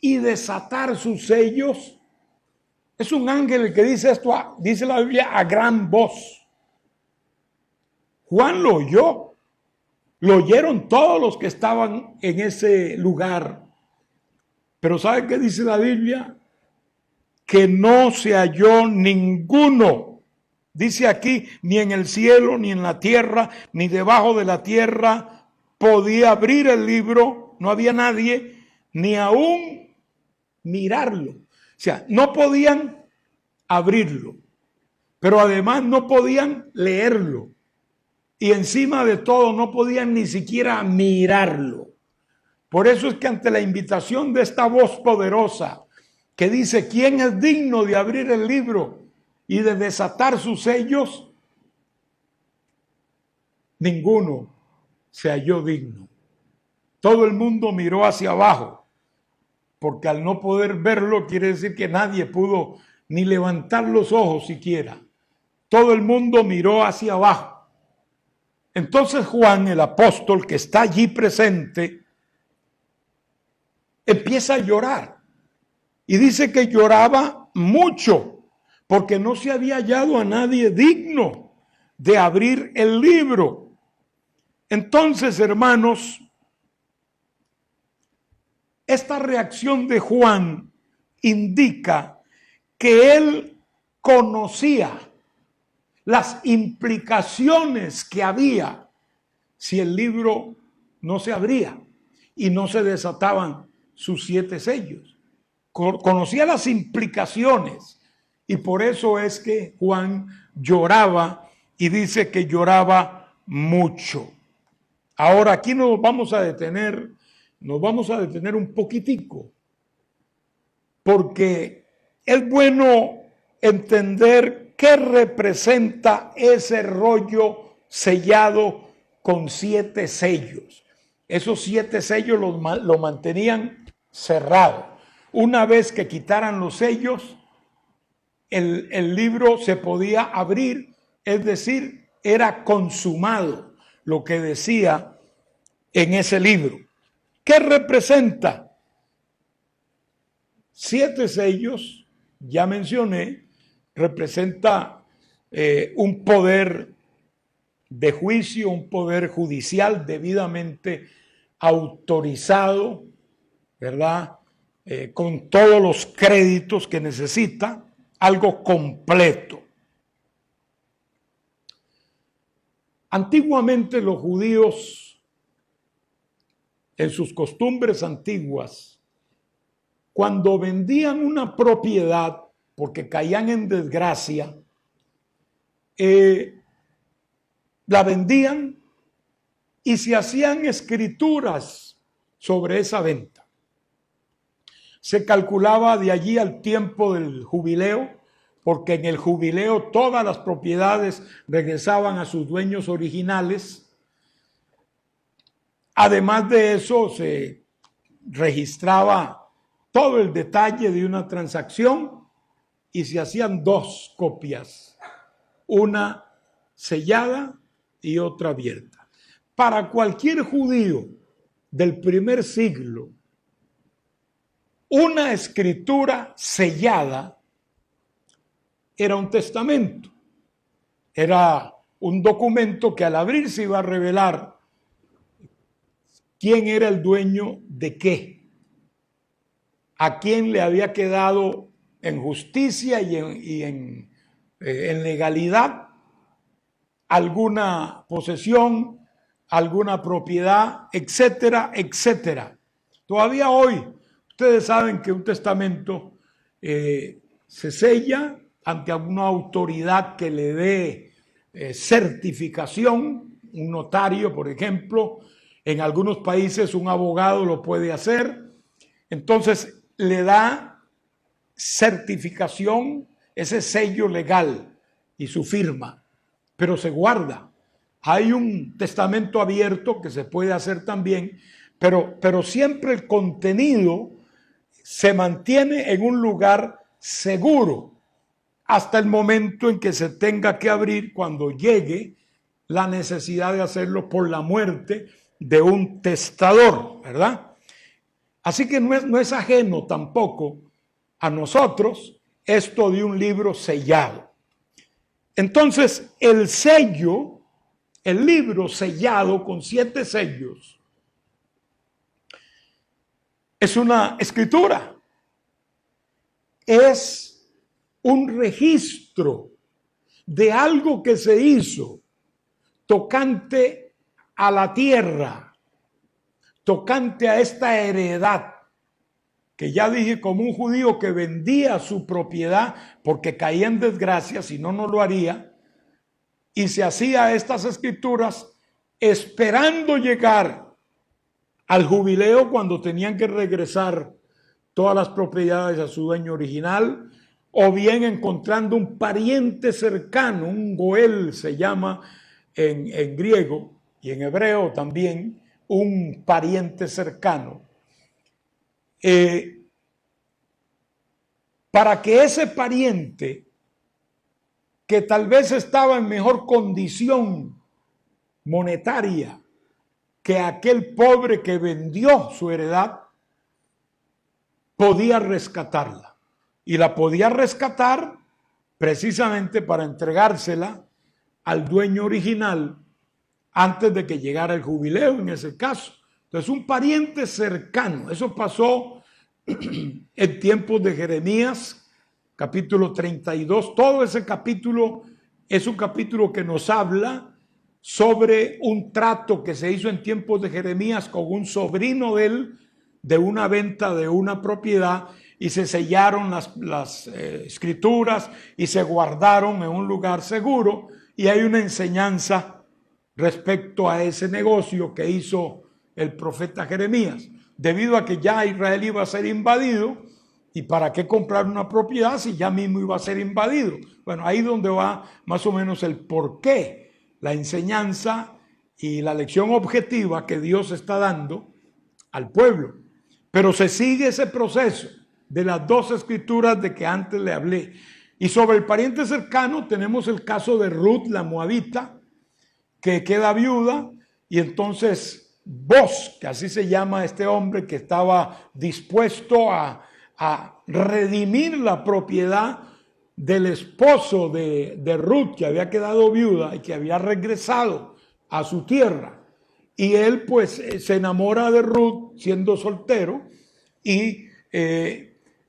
y desatar sus sellos? Es un ángel el que dice esto, dice la Biblia, a gran voz. Juan lo oyó, lo oyeron todos los que estaban en ese lugar. Pero ¿sabe qué dice la Biblia? Que no se halló ninguno. Dice aquí, ni en el cielo, ni en la tierra, ni debajo de la tierra podía abrir el libro. No había nadie, ni aún mirarlo. O sea, no podían abrirlo, pero además no podían leerlo. Y encima de todo no podían ni siquiera mirarlo. Por eso es que ante la invitación de esta voz poderosa que dice: ¿quién es digno de abrir el libro y de desatar sus sellos? Ninguno se halló digno. Todo el mundo miró hacia abajo, porque al no poder verlo quiere decir que nadie pudo ni levantar los ojos siquiera. Todo el mundo miró hacia abajo. Entonces Juan, el apóstol que está allí presente, empieza a llorar. Y dice que lloraba mucho, porque no se había hallado a nadie digno de abrir el libro. Entonces, hermanos, esta reacción de Juan indica que él conocía las implicaciones que había si el libro no se abría y no se desataban sus 7 sellos. Conocía las implicaciones y por eso es que Juan lloraba y dice que lloraba mucho. Ahora aquí nos vamos a detener un poquitico, porque es bueno entender qué representa ese rollo sellado con 7 sellos. Esos 7 sellos lo mantenían cerrado. Una vez que quitaran los sellos, el libro se podía abrir, es decir, era consumado lo que decía en ese libro. ¿Qué representa? 7 sellos, ya mencioné, representa un poder de juicio, un poder judicial debidamente autorizado, ¿verdad? Con todos los créditos que necesita, algo completo. Antiguamente los judíos, en sus costumbres antiguas, cuando vendían una propiedad, porque caían en desgracia, la vendían y se hacían escrituras sobre esa venta. Se calculaba de allí al tiempo del jubileo, porque en el jubileo todas las propiedades regresaban a sus dueños originales. Además de eso, se registraba todo el detalle de una transacción y se hacían 2 copias, una sellada y otra abierta. Para cualquier judío del primer siglo, una escritura sellada era un testamento, era un documento que al abrirse iba a revelar quién era el dueño de qué, a quién le había quedado en justicia y en legalidad alguna posesión, alguna propiedad, etcétera, etcétera. Todavía hoy, ustedes saben que un testamento se sella ante alguna autoridad que le dé certificación, un notario, por ejemplo. En algunos países un abogado lo puede hacer. Entonces le da certificación, ese sello legal y su firma, pero se guarda. Hay un testamento abierto que se puede hacer también, pero siempre el contenido se mantiene en un lugar seguro hasta el momento en que se tenga que abrir, cuando llegue la necesidad de hacerlo por la muerte de un testador, ¿verdad? Así que no es ajeno tampoco a nosotros esto de un libro sellado. Entonces, el sello, el libro sellado con 7 sellos, es una escritura, es un registro de algo que se hizo tocante a la tierra, tocante a esta heredad, que ya dije, como un judío que vendía su propiedad porque caía en desgracia, si no, no lo haría, y se hacía estas escrituras esperando llegar al jubileo, cuando tenían que regresar todas las propiedades a su dueño original, o bien encontrando un pariente cercano, un goel se llama en griego y en hebreo también, un pariente cercano, para que ese pariente, que tal vez estaba en mejor condición monetaria que aquel pobre que vendió su heredad, podía rescatarla. Y la podía rescatar precisamente para entregársela al dueño original antes de que llegara el jubileo, en ese caso. Entonces, un pariente cercano. Eso pasó en tiempos de Jeremías, capítulo 32. Todo ese capítulo es un capítulo que nos habla sobre un trato que se hizo en tiempos de Jeremías con un sobrino de él, de una venta de una propiedad, y se sellaron las escrituras y se guardaron en un lugar seguro. Y hay una enseñanza respecto a ese negocio que hizo el profeta Jeremías, debido a que ya Israel iba a ser invadido. ¿Y para qué comprar una propiedad si ya mismo iba a ser invadido? Bueno, ahí donde va más o menos el porqué, la enseñanza y la lección objetiva que Dios está dando al pueblo. Pero se sigue ese proceso de las 2 escrituras de que antes le hablé. Y sobre el pariente cercano tenemos el caso de Ruth, la moabita, que queda viuda, y entonces Boz, que así se llama este hombre que estaba dispuesto a redimir la propiedad del esposo de Ruth, que había quedado viuda y que había regresado a su tierra. Y él pues se enamora de Ruth siendo soltero y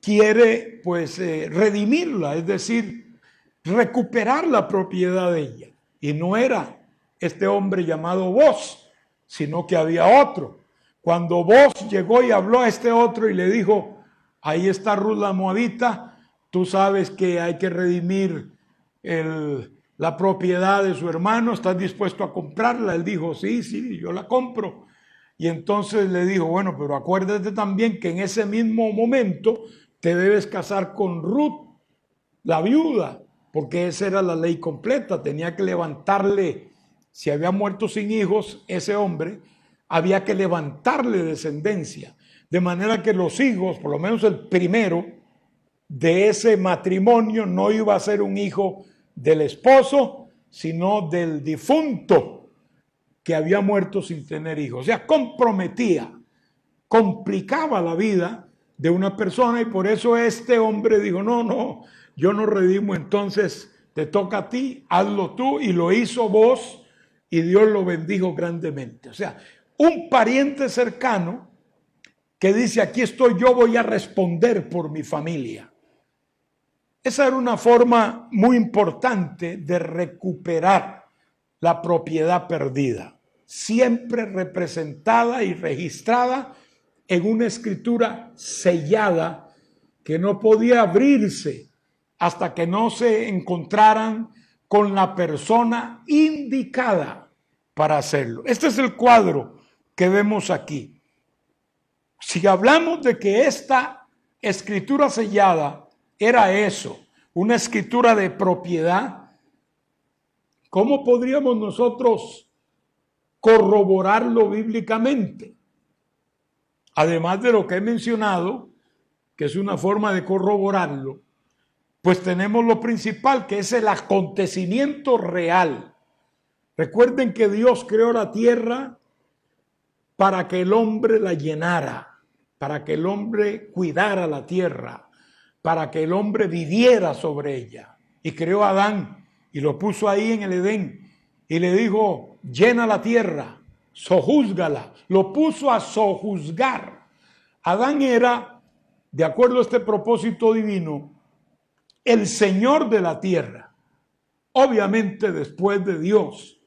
quiere pues redimirla, es decir, recuperar la propiedad de ella. Y no era este hombre llamado Boz, sino que había otro. Cuando Boz llegó y habló a este otro y le dijo: ahí está Ruth la moabita, tú sabes que hay que redimir la propiedad de su hermano, ¿estás dispuesto a comprarla? Él dijo, sí, yo la compro. Y entonces le dijo, bueno, pero acuérdate también que en ese mismo momento te debes casar con Ruth, la viuda, porque esa era la ley completa. Tenía que levantarle, si había muerto sin hijos, ese hombre, había que levantarle descendencia. De manera que los hijos, por lo menos el primero de ese matrimonio, no iba a ser un hijo del esposo, sino del difunto que había muerto sin tener hijos. O sea, comprometía, complicaba la vida de una persona, y por eso este hombre dijo, no, yo no redimo, entonces te toca a ti, hazlo tú, y lo hizo vos, y Dios lo bendijo grandemente. O sea, un pariente cercano que dice, aquí estoy, yo voy a responder por mi familia. Esa era una forma muy importante de recuperar la propiedad perdida, siempre representada y registrada en una escritura sellada que no podía abrirse hasta que no se encontraran con la persona indicada para hacerlo. Este es el cuadro que vemos aquí. Si hablamos de que esta escritura sellada era eso, una escritura de propiedad, ¿cómo podríamos nosotros corroborarlo bíblicamente? Además de lo que he mencionado, que es una forma de corroborarlo, pues tenemos lo principal, que es el acontecimiento real. Recuerden que Dios creó la tierra para que el hombre la llenara, para que el hombre cuidara la tierra, para que el hombre viviera sobre ella. Y creó a Adán y lo puso ahí en el Edén y le dijo, llena la tierra, sojúzgala. Lo puso a sojuzgar. Adán era, de acuerdo a este propósito divino, el Señor de la tierra, obviamente después de Dios,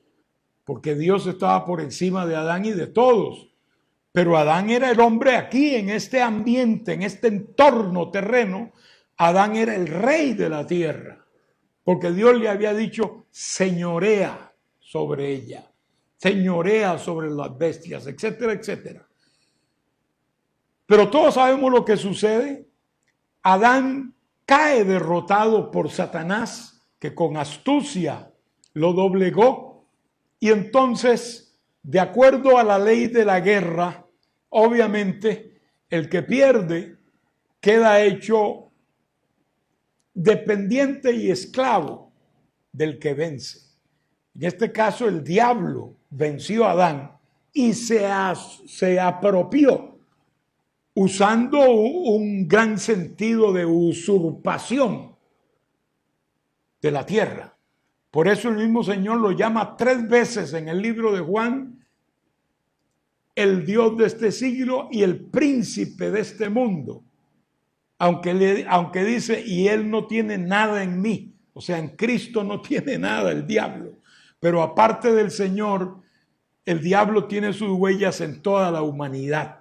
porque Dios estaba por encima de Adán y de todos, pero Adán era el hombre aquí, en este ambiente, en este entorno terreno. Adán era el rey de la tierra, porque Dios le había dicho, señorea sobre ella, señorea sobre las bestias, etcétera, etcétera. Pero todos sabemos lo que sucede. Adán cae derrotado por Satanás, que con astucia lo doblegó, y entonces, de acuerdo a la ley de la guerra, obviamente el que pierde queda hecho dependiente y esclavo del que vence. En este caso, el diablo venció a Adán y se apropió, usando un gran sentido de usurpación de la tierra. Por eso el mismo Señor lo llama 3 veces en el libro de Juan, el Dios de este siglo y el príncipe de este mundo. Aunque dice, y él no tiene nada en mí. O sea, en Cristo no tiene nada el diablo. Pero aparte del Señor, el diablo tiene sus huellas en toda la humanidad.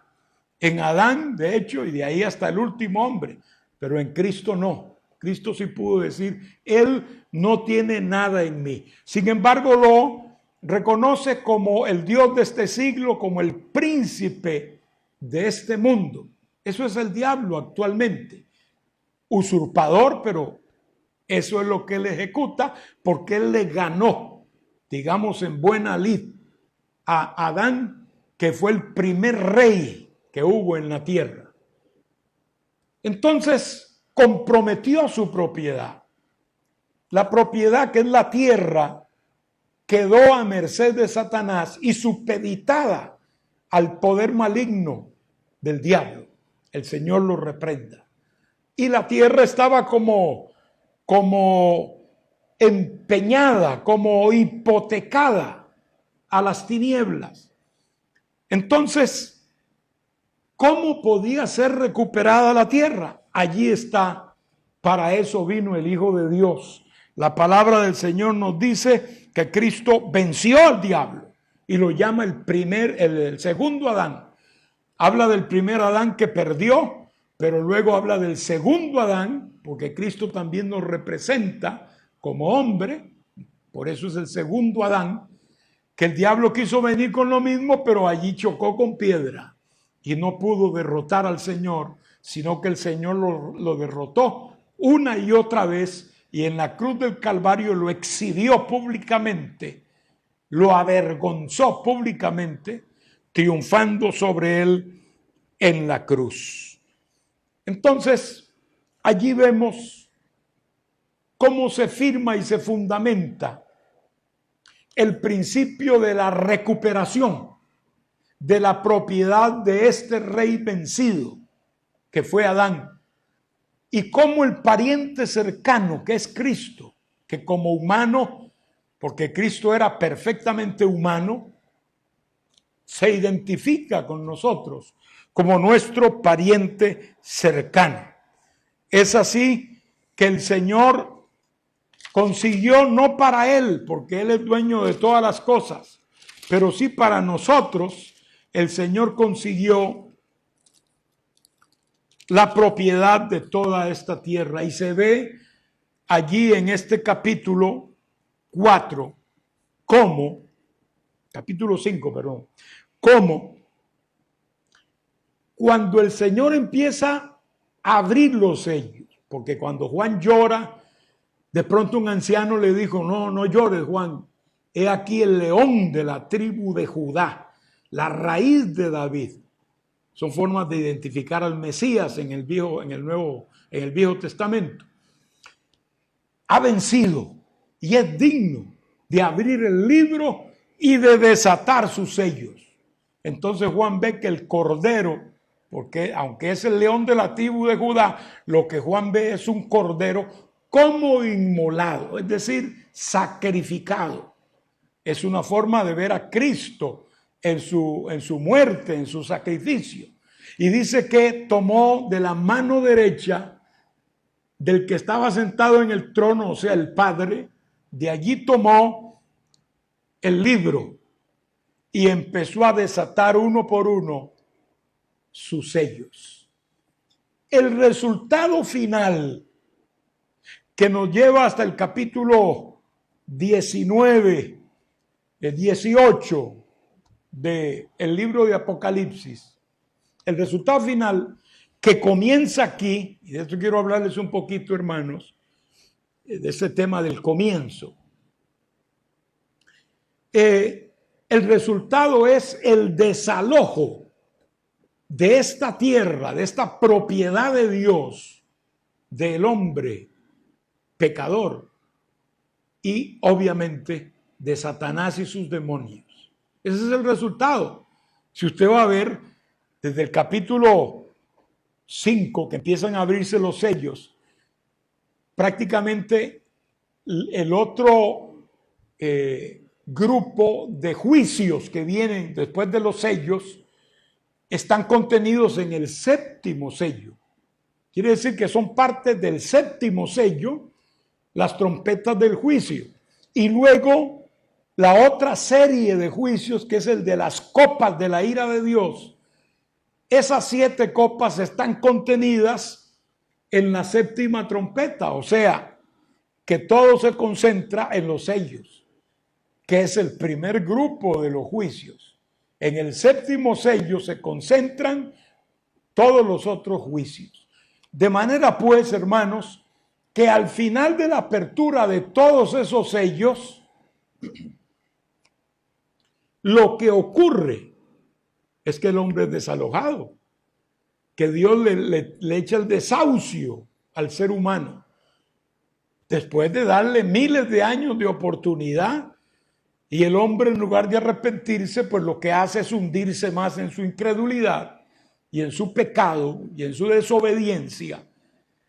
En Adán, de hecho, y de ahí hasta el último hombre. Pero en Cristo no. Cristo sí pudo decir, él no tiene nada en mí. Sin embargo, lo reconoce como el Dios de este siglo, como el príncipe de este mundo. Eso es el diablo actualmente. Usurpador, pero eso es lo que él ejecuta, porque él le ganó, digamos en buena lid, a Adán, que fue el primer rey que hubo en la tierra. Entonces comprometió su propiedad. La propiedad, que es la tierra, quedó a merced de Satanás y supeditada al poder maligno del diablo. El Señor lo reprenda. Y la tierra estaba como empeñada, como hipotecada a las tinieblas. Entonces, ¿cómo podía ser recuperada la tierra? Allí está. Para eso vino el Hijo de Dios. La palabra del Señor nos dice que Cristo venció al diablo y lo llama el segundo Adán. Habla del primer Adán que perdió, pero luego habla del segundo Adán, porque Cristo también nos representa como hombre, por eso es el segundo Adán, que el diablo quiso venir con lo mismo, pero allí chocó con piedra y no pudo derrotar al Señor, sino que el Señor lo derrotó una y otra vez, y en la cruz del Calvario lo exhibió públicamente, lo avergonzó públicamente, triunfando sobre él en la cruz. Entonces, allí vemos cómo se firma y se fundamenta el principio de la recuperación de la propiedad de este rey vencido, que fue Adán, y cómo el pariente cercano, que es Cristo, que como humano, porque Cristo era perfectamente humano, se identifica con nosotros como nuestro pariente cercano. Es así que el Señor consiguió, no para Él, porque Él es dueño de todas las cosas, pero sí para nosotros, el Señor consiguió la propiedad de toda esta tierra. Y se ve allí en este capítulo 4, capítulo 5, perdón, cómo cuando el Señor empieza a abrir los sellos, porque cuando Juan llora, de pronto un anciano le dijo, no llores, Juan, he aquí el león de la tribu de Judá, la raíz de David. Son formas de identificar al Mesías en el Viejo Testamento. Ha vencido y es digno de abrir el libro y de desatar sus sellos. Entonces Juan ve que el cordero, porque aunque es el león de la tribu de Judá, lo que Juan ve es un cordero como inmolado, es decir, sacrificado. Es una forma de ver a Cristo en su muerte, en su sacrificio. Y dice que tomó de la mano derecha del que estaba sentado en el trono, o sea, el Padre, de allí tomó el libro y empezó a desatar uno por uno sus sellos. El resultado final que nos lleva hasta el capítulo 19, 18 del libro de Apocalipsis, el resultado final que comienza aquí, y de esto quiero hablarles un poquito, hermanos, de ese tema del comienzo. El resultado es el desalojo de esta tierra, de esta propiedad de Dios, del hombre pecador y obviamente de Satanás y sus demonios. Ese es el resultado. Si usted va a ver desde el capítulo 5 que empiezan a abrirse los sellos, prácticamente el otro grupo de juicios que vienen después de los sellos están contenidos en el séptimo sello. Quiere decir que son parte del séptimo sello, las trompetas del juicio. Y luego la otra serie de juicios, que es el de las copas de la ira de Dios. Esas 7 copas están contenidas en la séptima trompeta, o sea, que todo se concentra en los sellos, que es el primer grupo de los juicios. En el séptimo sello se concentran todos los otros juicios. De manera pues, hermanos, que al final de la apertura de todos esos sellos, lo que ocurre es que el hombre es desalojado, que Dios le echa el desahucio al ser humano. Después de darle miles de años de oportunidad, y el hombre, en lugar de arrepentirse, pues lo que hace es hundirse más en su incredulidad y en su pecado y en su desobediencia.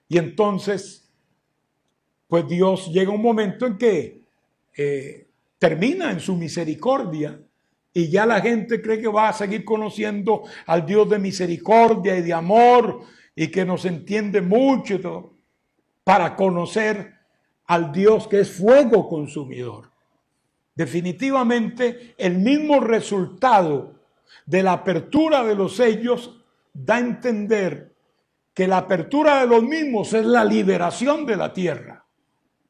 Y entonces, pues Dios llega un momento en que termina en su misericordia. Y ya la gente cree que va a seguir conociendo al Dios de misericordia y de amor y que nos entiende mucho y todo, para conocer al Dios que es fuego consumidor. Definitivamente el mismo resultado de la apertura de los sellos da a entender que la apertura de los mismos es la liberación de la tierra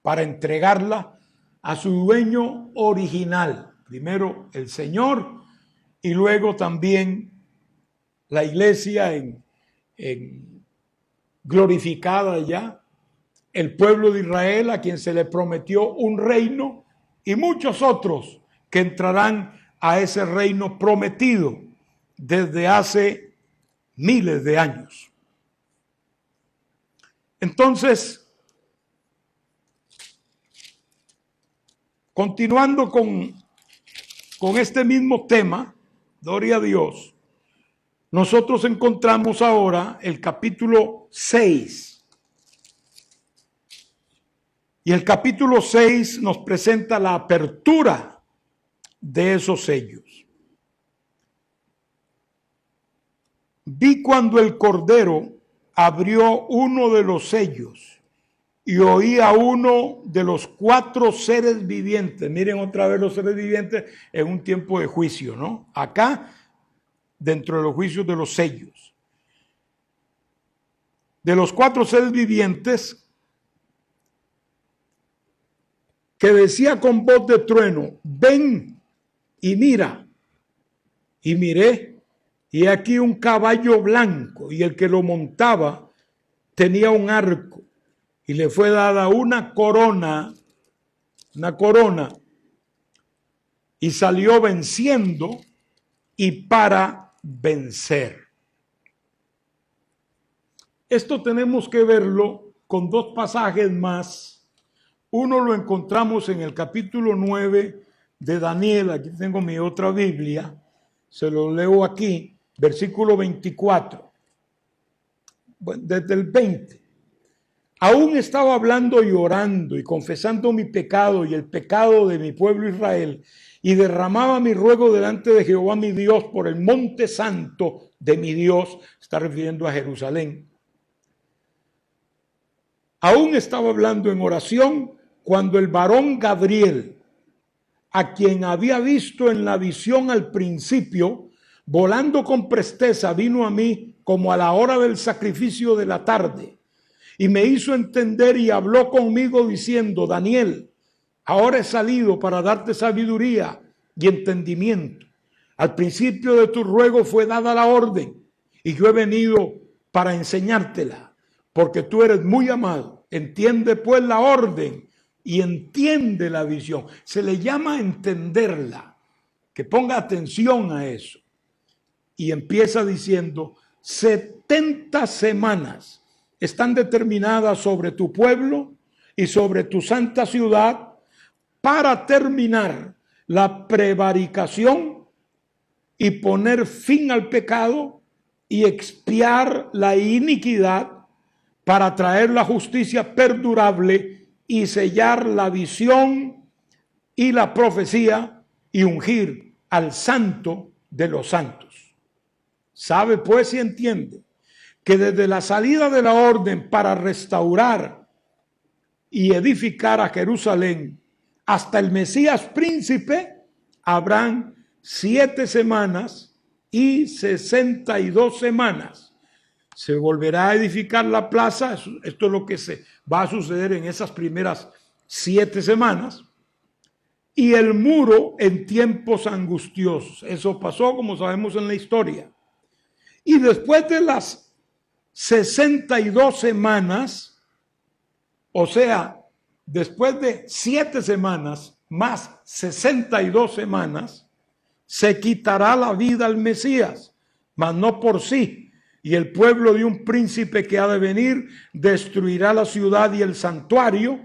para entregarla a su dueño original. Primero el Señor y luego también la iglesia glorificada ya, el pueblo de Israel a quien se le prometió un reino y muchos otros que entrarán a ese reino prometido desde hace miles de años. Entonces, continuando con este mismo tema, gloria a Dios, nosotros encontramos ahora el capítulo 6. Y el capítulo 6 nos presenta la apertura de esos sellos. Vi cuando el Cordero abrió uno de los sellos y oí a uno de los 4 seres vivientes. Miren otra vez los seres vivientes en un tiempo de juicio, ¿no? Acá, dentro de los juicios de los sellos. De los 4 seres vivientes, que decía con voz de trueno, ven y mira. Y miré, y aquí un caballo blanco, y el que lo montaba tenía un arco, y le fue dada una corona, y salió venciendo y para vencer. Esto tenemos que verlo con 2 pasajes más. Uno lo encontramos en el capítulo 9 de Daniel. Aquí tengo mi otra Biblia, se lo leo aquí, versículo 24, desde el 20. Aún estaba hablando y orando y confesando mi pecado y el pecado de mi pueblo Israel, y derramaba mi ruego delante de Jehová mi Dios por el monte santo de mi Dios. Está refiriendo a Jerusalén. Aún estaba hablando en oración cuando el varón Gabriel, a quien había visto en la visión al principio, volando con presteza, vino a mí como a la hora del sacrificio de la tarde, y me hizo entender y habló conmigo diciendo, Daniel, ahora he salido para darte sabiduría y entendimiento. Al principio de tu ruego fue dada la orden, y yo he venido para enseñártela, porque tú eres muy amado. Entiende pues la orden y entiende la visión. Se le llama entenderla, que ponga atención a eso. Y empieza diciendo, 70 semanas están determinadas sobre tu pueblo y sobre tu santa ciudad para terminar la prevaricación y poner fin al pecado y expiar la iniquidad, para traer la justicia perdurable y sellar la visión y la profecía y ungir al santo de los santos. Sabe pues y entiende que desde la salida de la orden para restaurar y edificar a Jerusalén hasta el Mesías príncipe habrán 7 semanas y 62 semanas. Se volverá a edificar la plaza. Esto es lo que se va a suceder en esas primeras 7 semanas. Y el muro en tiempos angustiosos. Eso pasó, como sabemos, en la historia. Y después de las 62 semanas, o sea, después de 7 semanas más 62 semanas, se quitará la vida al Mesías, mas no por sí. Y el pueblo de un príncipe que ha de venir destruirá la ciudad y el santuario,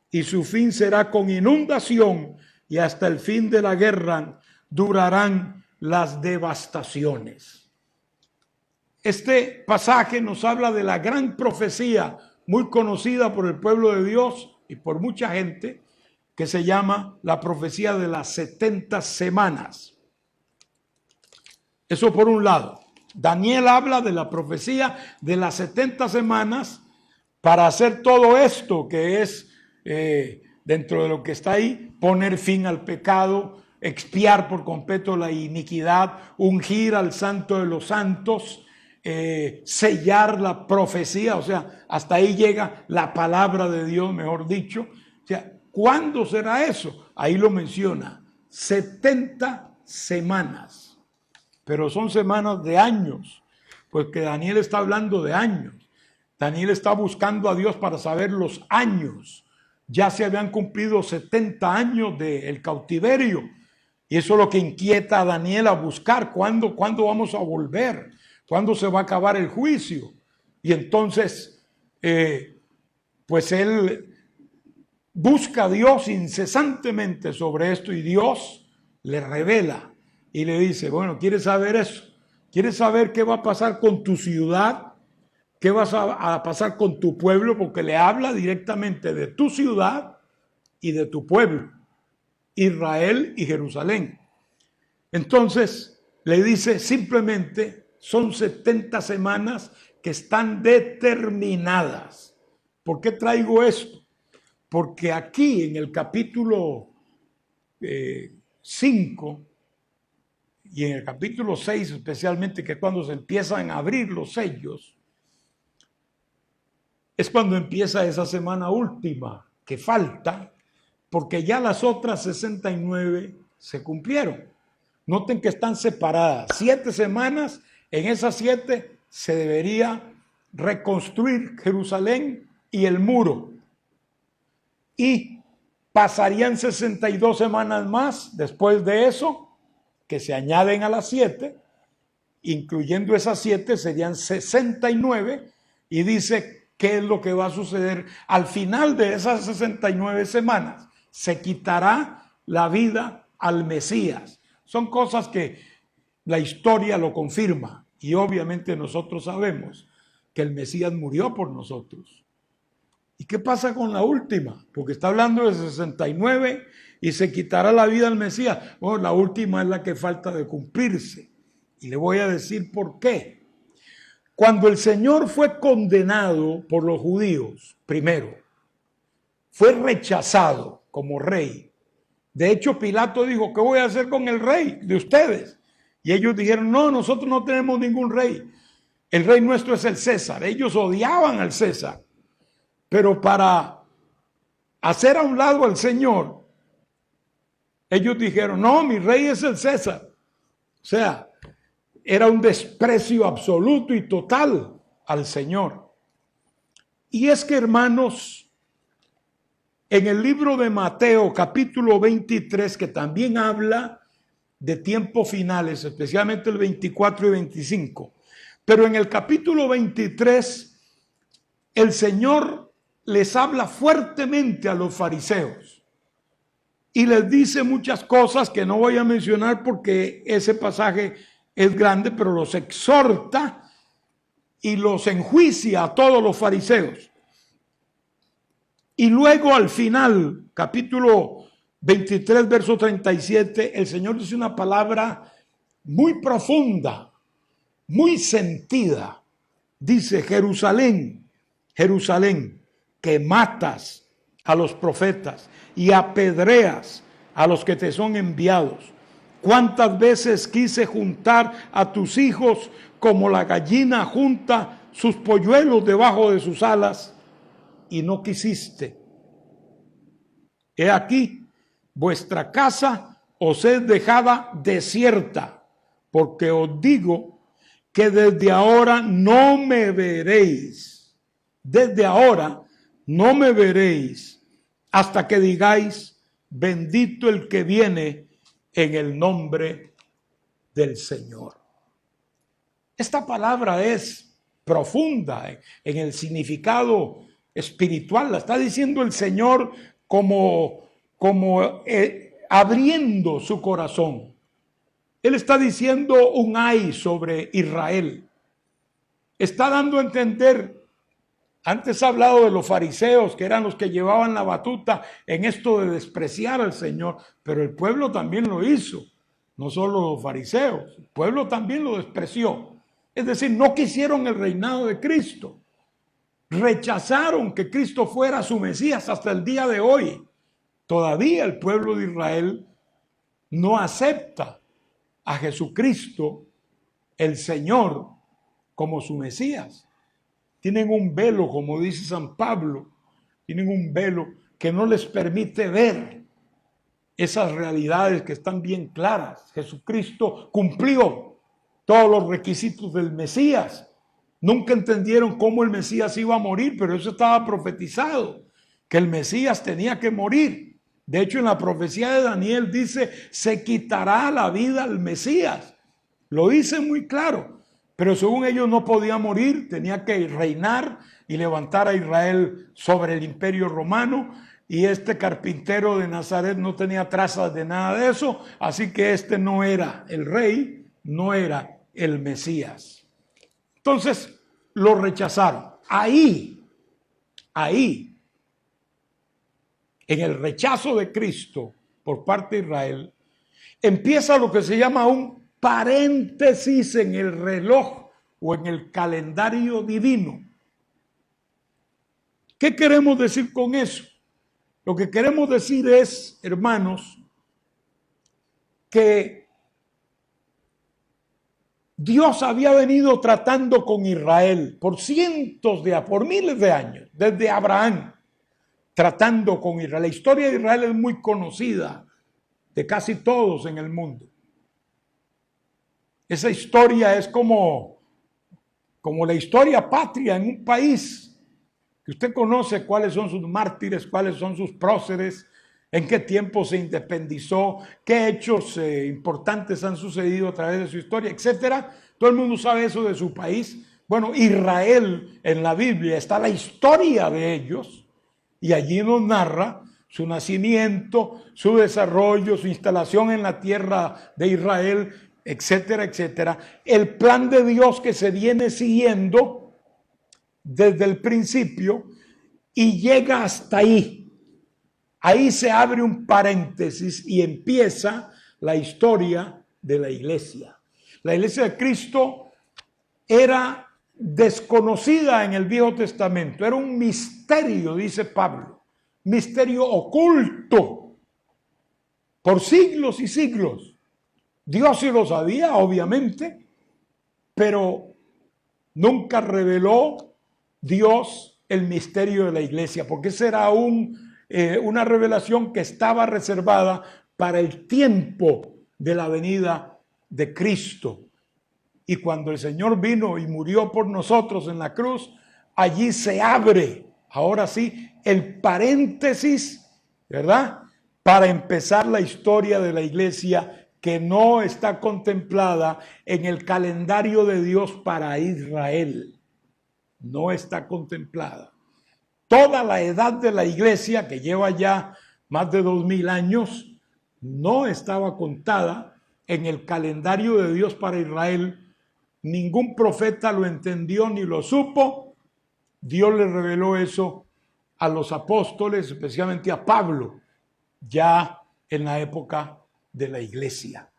y su fin será con inundación, y hasta el fin de la guerra durarán las devastaciones. Este pasaje nos habla de la gran profecía muy conocida por el pueblo de Dios y por mucha gente, que se llama la profecía de las 70 semanas. Eso por un lado. Daniel habla de la profecía de las 70 semanas para hacer todo esto que es, dentro de lo que está ahí, poner fin al pecado, expiar por completo la iniquidad, ungir al santo de los santos, sellar la profecía, o sea, hasta ahí llega la palabra de Dios, mejor dicho. O sea, ¿cuándo será eso? Ahí lo menciona, 70 semanas, pero son semanas de años, porque Daniel está hablando de años. Daniel está buscando a Dios para saber los años. Ya se habían cumplido 70 años del cautiverio. Y eso es lo que inquieta a Daniel a buscar. ¿Cuándo vamos a volver? ¿Cuándo se va a acabar el juicio? Y entonces, pues él busca a Dios incesantemente sobre esto y Dios le revela y le dice, bueno, ¿quieres saber eso? ¿Quieres saber qué va a pasar con tu ciudad? ¿Qué va a pasar con tu pueblo? Porque le habla directamente de tu ciudad y de tu pueblo, Israel y Jerusalén. Entonces le dice simplemente, son 70 semanas que están determinadas. ¿Por qué traigo esto? Porque aquí en el capítulo 5 y en el capítulo 6 especialmente, que es cuando se empiezan a abrir los sellos, es cuando empieza esa semana última que falta, porque ya las otras 69 se cumplieron. Noten que están separadas. 7 semanas, en esas 7 se debería reconstruir Jerusalén y el muro. Y pasarían 62 semanas más después de eso, que se añaden a las 7, incluyendo esas 7 serían 69, y dice qué es lo que va a suceder al final de esas 69 semanas. Se quitará la vida al Mesías. Son cosas que la historia lo confirma y obviamente nosotros sabemos que el Mesías murió por nosotros. ¿Y qué pasa con la última? Porque está hablando de 69 y se quitará la vida al Mesías. Bueno, la última es la que falta de cumplirse. Y le voy a decir por qué. Cuando el Señor fue condenado por los judíos, primero, fue rechazado como rey. De hecho, Pilato dijo, ¿qué voy a hacer con el rey de ustedes? Y ellos dijeron, no, nosotros no tenemos ningún rey. El rey nuestro es el César. Ellos odiaban al César. Pero para hacer a un lado al Señor, ellos dijeron, no, mi rey es el César. O sea, era un desprecio absoluto y total al Señor. Y es que, hermanos, en el libro de Mateo, capítulo 23, que también habla de tiempos finales, especialmente el 24 y 25, pero en el capítulo 23, el Señor les habla fuertemente a los fariseos y les dice muchas cosas que no voy a mencionar porque ese pasaje es grande, pero los exhorta y los enjuicia a todos los fariseos. Y luego al final, capítulo 23, verso 37, el Señor dice una palabra muy profunda, muy sentida. Dice, Jerusalén, Jerusalén, que matas a los profetas y apedreas a los que te son enviados. ¿Cuántas veces quise juntar a tus hijos como la gallina junta sus polluelos debajo de sus alas y no quisiste? He aquí, vuestra casa os es dejada desierta, porque os digo que desde ahora no me veréis. Desde ahora no me veréis hasta que digáis, bendito el que viene en el nombre del Señor. Esta palabra es profunda en el significado espiritual. La está diciendo el Señor como abriendo su corazón. Él está diciendo un ay sobre Israel. Está dando a entender, antes ha hablado de los fariseos, que eran los que llevaban la batuta en esto de despreciar al Señor, pero el pueblo también lo hizo, no solo los fariseos, el pueblo también lo despreció. Es decir, no quisieron el reinado de Cristo, rechazaron que Cristo fuera su Mesías hasta el día de hoy. Todavía el pueblo de Israel no acepta a Jesucristo, el Señor, como su Mesías. Tienen un velo, como dice San Pablo, tienen un velo que no les permite ver esas realidades que están bien claras. Jesucristo cumplió todos los requisitos del Mesías. Nunca entendieron cómo el Mesías iba a morir, pero eso estaba profetizado, que el Mesías tenía que morir. De hecho, en la profecía de Daniel dice, se quitará la vida al Mesías. Lo dice muy claro, pero según ellos no podía morir, tenía que reinar y levantar a Israel sobre el imperio romano. Y este carpintero de Nazaret no tenía trazas de nada de eso, así que este no era el rey, no era el Mesías. Entonces lo rechazaron. Ahí, en el rechazo de Cristo por parte de Israel, empieza lo que se llama un paréntesis en el reloj o en el calendario divino. ¿Qué queremos decir con eso? Lo que queremos decir es, hermanos, que Dios había venido tratando con Israel por miles de años, desde Abraham, tratando con Israel. La historia de Israel es muy conocida de casi todos en el mundo. Esa historia es como la historia patria en un país. Usted conoce cuáles son sus mártires, cuáles son sus próceres, en qué tiempo se independizó, qué hechos importantes han sucedido a través de su historia, etcétera. Todo el mundo sabe eso de su país. Bueno, Israel en la Biblia está la historia de ellos y allí nos narra su nacimiento, su desarrollo, su instalación en la tierra de Israel, etcétera, etcétera. El plan de Dios que se viene siguiendo desde el principio y llega hasta ahí. Ahí se abre un paréntesis y empieza la historia de la iglesia. La iglesia de Cristo era desconocida en el Viejo Testamento, era un misterio, dice Pablo, misterio oculto por siglos y siglos. Dios sí lo sabía, obviamente, pero nunca reveló Dios el misterio de la iglesia, porque esa era una revelación que estaba reservada para el tiempo de la venida de Cristo. Y cuando el Señor vino y murió por nosotros en la cruz, allí se abre, ahora sí, el paréntesis, ¿verdad? Para empezar la historia de la iglesia que no está contemplada en el calendario de Dios para Israel. No está contemplada. Toda la edad de la iglesia, que lleva ya más de 2000 años, no estaba contada en el calendario de Dios para Israel. Ningún profeta lo entendió ni lo supo. Dios le reveló eso a los apóstoles, especialmente a Pablo, ya en la época de la iglesia.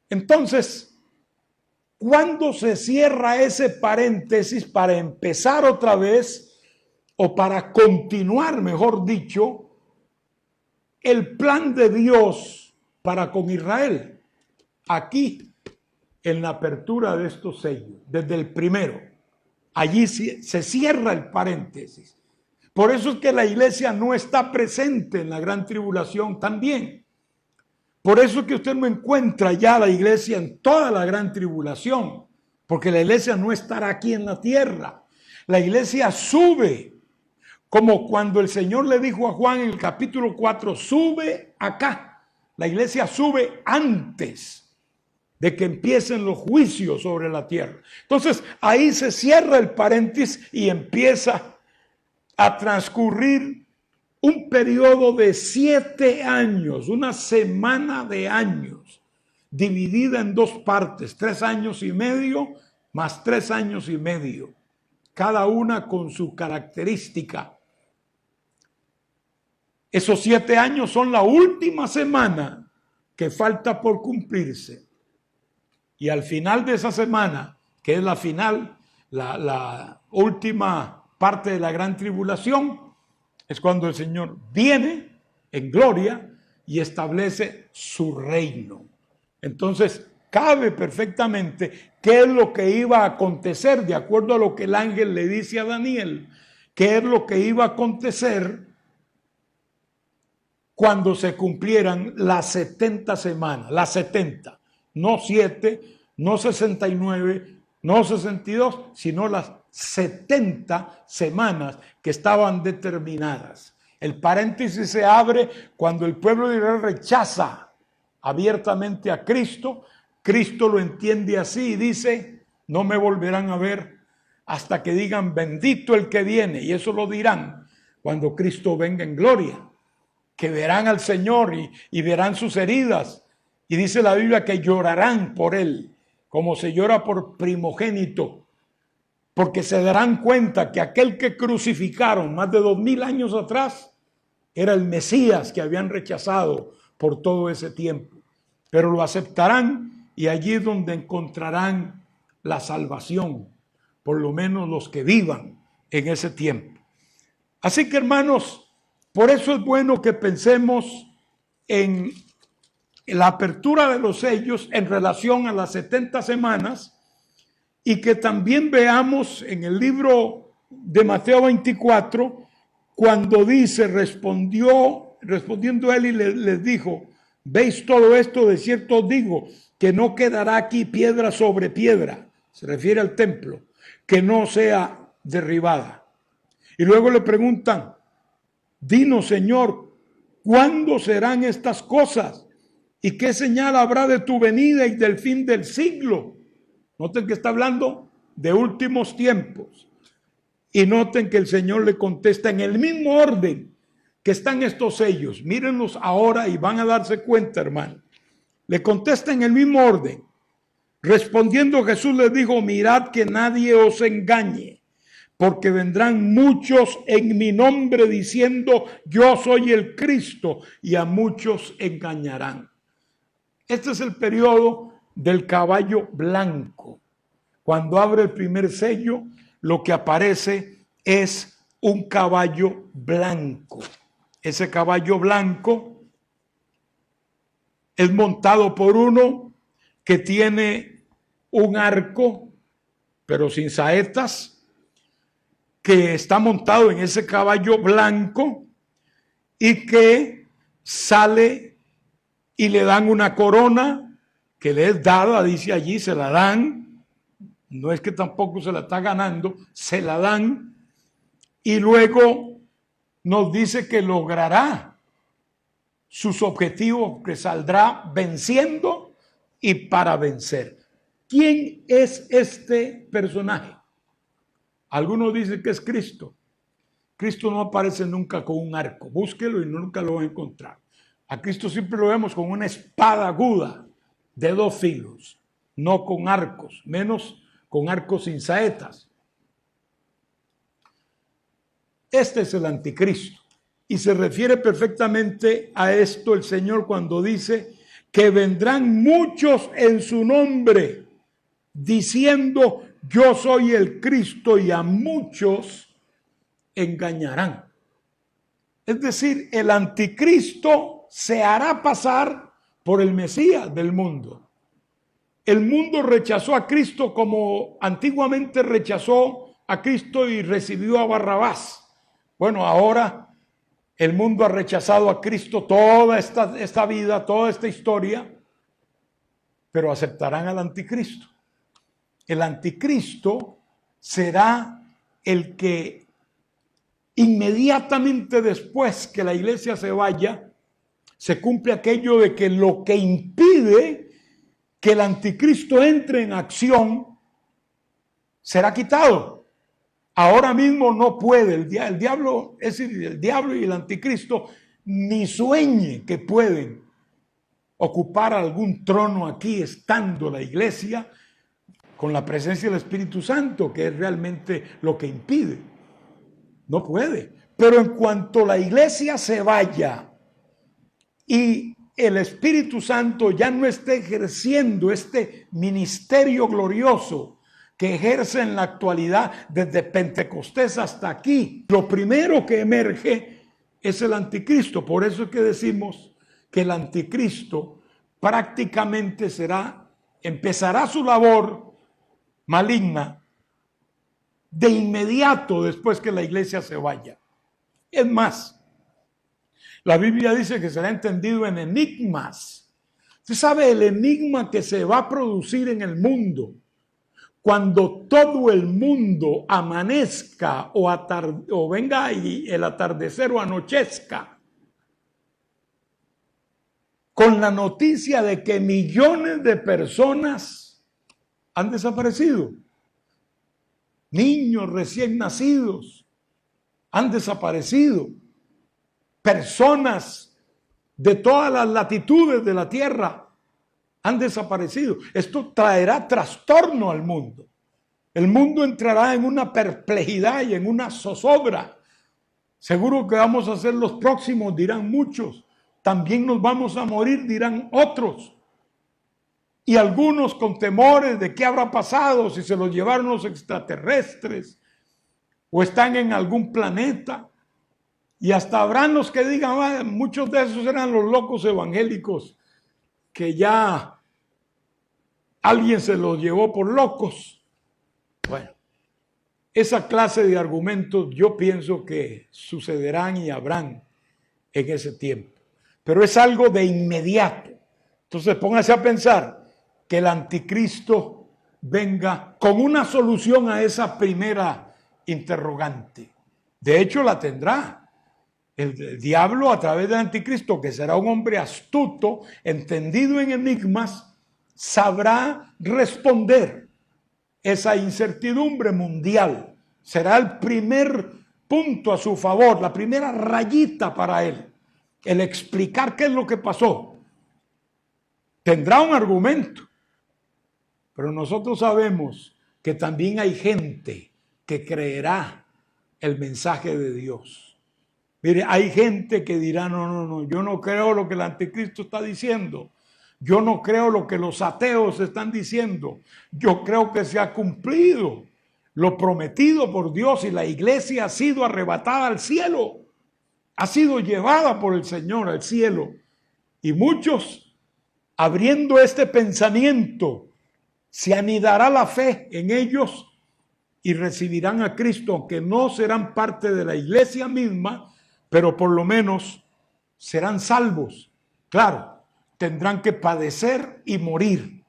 Entonces, ¿cuándo se cierra ese paréntesis para empezar otra vez, o para continuar, mejor dicho, el plan de Dios para con Israel? Aquí, en la apertura de estos sellos, desde el primero, allí se cierra el paréntesis. Por eso es que la iglesia no está presente en la gran tribulación también. Por eso es que usted no encuentra ya la iglesia en toda la gran tribulación, porque la iglesia no estará aquí en la tierra. La iglesia sube, como cuando el Señor le dijo a Juan en el capítulo 4, sube acá. La iglesia sube antes de que empiecen los juicios sobre la tierra. Entonces, ahí se cierra el paréntesis y empieza a transcurrir un periodo de 7 años, una semana de años, dividida en 2 partes, 3 años y medio más 3 años y medio, cada una con su característica. Esos 7 años son la última semana que falta por cumplirse. Y al final de esa semana, que es la final, la última parte de la gran tribulación, es cuando el Señor viene en gloria y establece su reino. Entonces, cabe perfectamente qué es lo que iba a acontecer, de acuerdo a lo que el ángel le dice a Daniel, qué es lo que iba a acontecer cuando se cumplieran las 70 semanas, las 70, no 7, no 69, no 62, sino las 70 semanas que estaban determinadas. El paréntesis se abre cuando el pueblo de Israel rechaza abiertamente a Cristo. Cristo lo entiende así y dice: no me volverán a ver hasta que digan bendito el que viene. Y eso lo dirán cuando Cristo venga en gloria, que verán al Señor y verán sus heridas. Y dice la Biblia que llorarán por él, como se llora por primogénito, porque se darán cuenta que aquel que crucificaron más de 2000 años atrás era el Mesías que habían rechazado por todo ese tiempo. Pero lo aceptarán, y allí es donde encontrarán la salvación, por lo menos los que vivan en ese tiempo. Así que, hermanos, por eso es bueno que pensemos en la apertura de los sellos en relación a las 70 semanas, y que también veamos en el libro de Mateo 24, cuando dice, respondiendo él y les dijo: ¿veis todo esto? De cierto os digo que no quedará aquí piedra sobre piedra, se refiere al templo, que no sea derribada. Y luego le preguntan: dinos, Señor, ¿cuándo serán estas cosas? ¿Y qué señal habrá de tu venida y del fin del siglo? Noten que está hablando de últimos tiempos. Y noten que el Señor le contesta en el mismo orden que están estos sellos. Mírenlos ahora y van a darse cuenta, hermano. Le contesta en el mismo orden. Respondiendo Jesús les dijo: mirad que nadie os engañe, porque vendrán muchos en mi nombre diciendo yo soy el Cristo, y a muchos engañarán. Este es el periodo del caballo blanco. Cuando abre el primer sello, lo que aparece es un caballo blanco. Ese caballo blanco es montado por uno que tiene un arco, pero sin saetas, que está montado en ese caballo blanco y que sale y le dan una corona que le es dada, dice allí, se la dan. No es que tampoco se la está ganando, se la dan, y luego nos dice que logrará sus objetivos, que saldrá venciendo y para vencer. ¿Quién es este personaje? Algunos dicen que es Cristo. Cristo no aparece nunca con un arco, búsquelo y nunca lo va a encontrar. A Cristo siempre lo vemos con una espada aguda de 2 filos, no con arcos, menos con arcos sin saetas. Este es el anticristo, y se refiere perfectamente a esto el Señor cuando dice que vendrán muchos en su nombre diciendo yo soy el Cristo, y a muchos engañarán. Es decir, el anticristo se hará pasar por el Mesías del mundo. El mundo rechazó a Cristo como antiguamente rechazó a Cristo y recibió a Barrabás. Bueno, ahora el mundo ha rechazado a Cristo toda esta vida, toda esta historia, pero aceptarán al anticristo. El anticristo será el que inmediatamente después que la iglesia se vaya, se cumple aquello de que lo que impide que el anticristo entre en acción será quitado. Ahora mismo no puede el diablo, es decir, el diablo y el anticristo ni sueñen que pueden ocupar algún trono aquí estando la iglesia con la presencia del Espíritu Santo, que es realmente lo que impide. No puede. Pero en cuanto la iglesia se vaya y el Espíritu Santo ya no esté ejerciendo este ministerio glorioso que ejerce en la actualidad desde Pentecostés hasta aquí, lo primero que emerge es el anticristo. Por eso es que decimos que el anticristo prácticamente será empezará su labor maligna de inmediato después que la iglesia se vaya. Es más, la Biblia dice que será entendido en enigmas. Usted sabe el enigma que se va a producir en el mundo cuando todo el mundo amanezca o venga y el atardecer o anochezca con la noticia de que millones de personas han desaparecido. Niños recién nacidos han desaparecido. Personas de todas las latitudes de la tierra han desaparecido. Esto traerá trastorno al mundo. El mundo entrará en una perplejidad y en una zozobra. Seguro que vamos a ser los próximos, dirán muchos. También nos vamos a morir, dirán otros. Y algunos con temores de qué habrá pasado, si se los llevaron los extraterrestres o están en algún planeta. Y hasta habrán los que digan, muchos de esos eran los locos evangélicos, que ya alguien se los llevó por locos. Bueno, esa clase de argumentos yo pienso que sucederán y habrán en ese tiempo. Pero es algo de inmediato. Entonces póngase a pensar que el anticristo venga con una solución a esa primera interrogante. De hecho, la tendrá. El diablo, a través del anticristo, que será un hombre astuto, entendido en enigmas, sabrá responder esa incertidumbre mundial. Será el primer punto a su favor, la primera rayita para él, el explicar qué es lo que pasó. Tendrá un argumento, pero nosotros sabemos que también hay gente que creerá el mensaje de Dios. Mire, hay gente que dirá, no, yo no creo lo que el anticristo está diciendo. Yo no creo lo que los ateos están diciendo. Yo creo que se ha cumplido lo prometido por Dios y la iglesia ha sido arrebatada al cielo. Ha sido llevada por el Señor al cielo. Y muchos, abriendo este pensamiento, se anidará la fe en ellos y recibirán a Cristo, aunque no serán parte de la iglesia misma, pero por lo menos serán salvos. Claro, tendrán que padecer y morir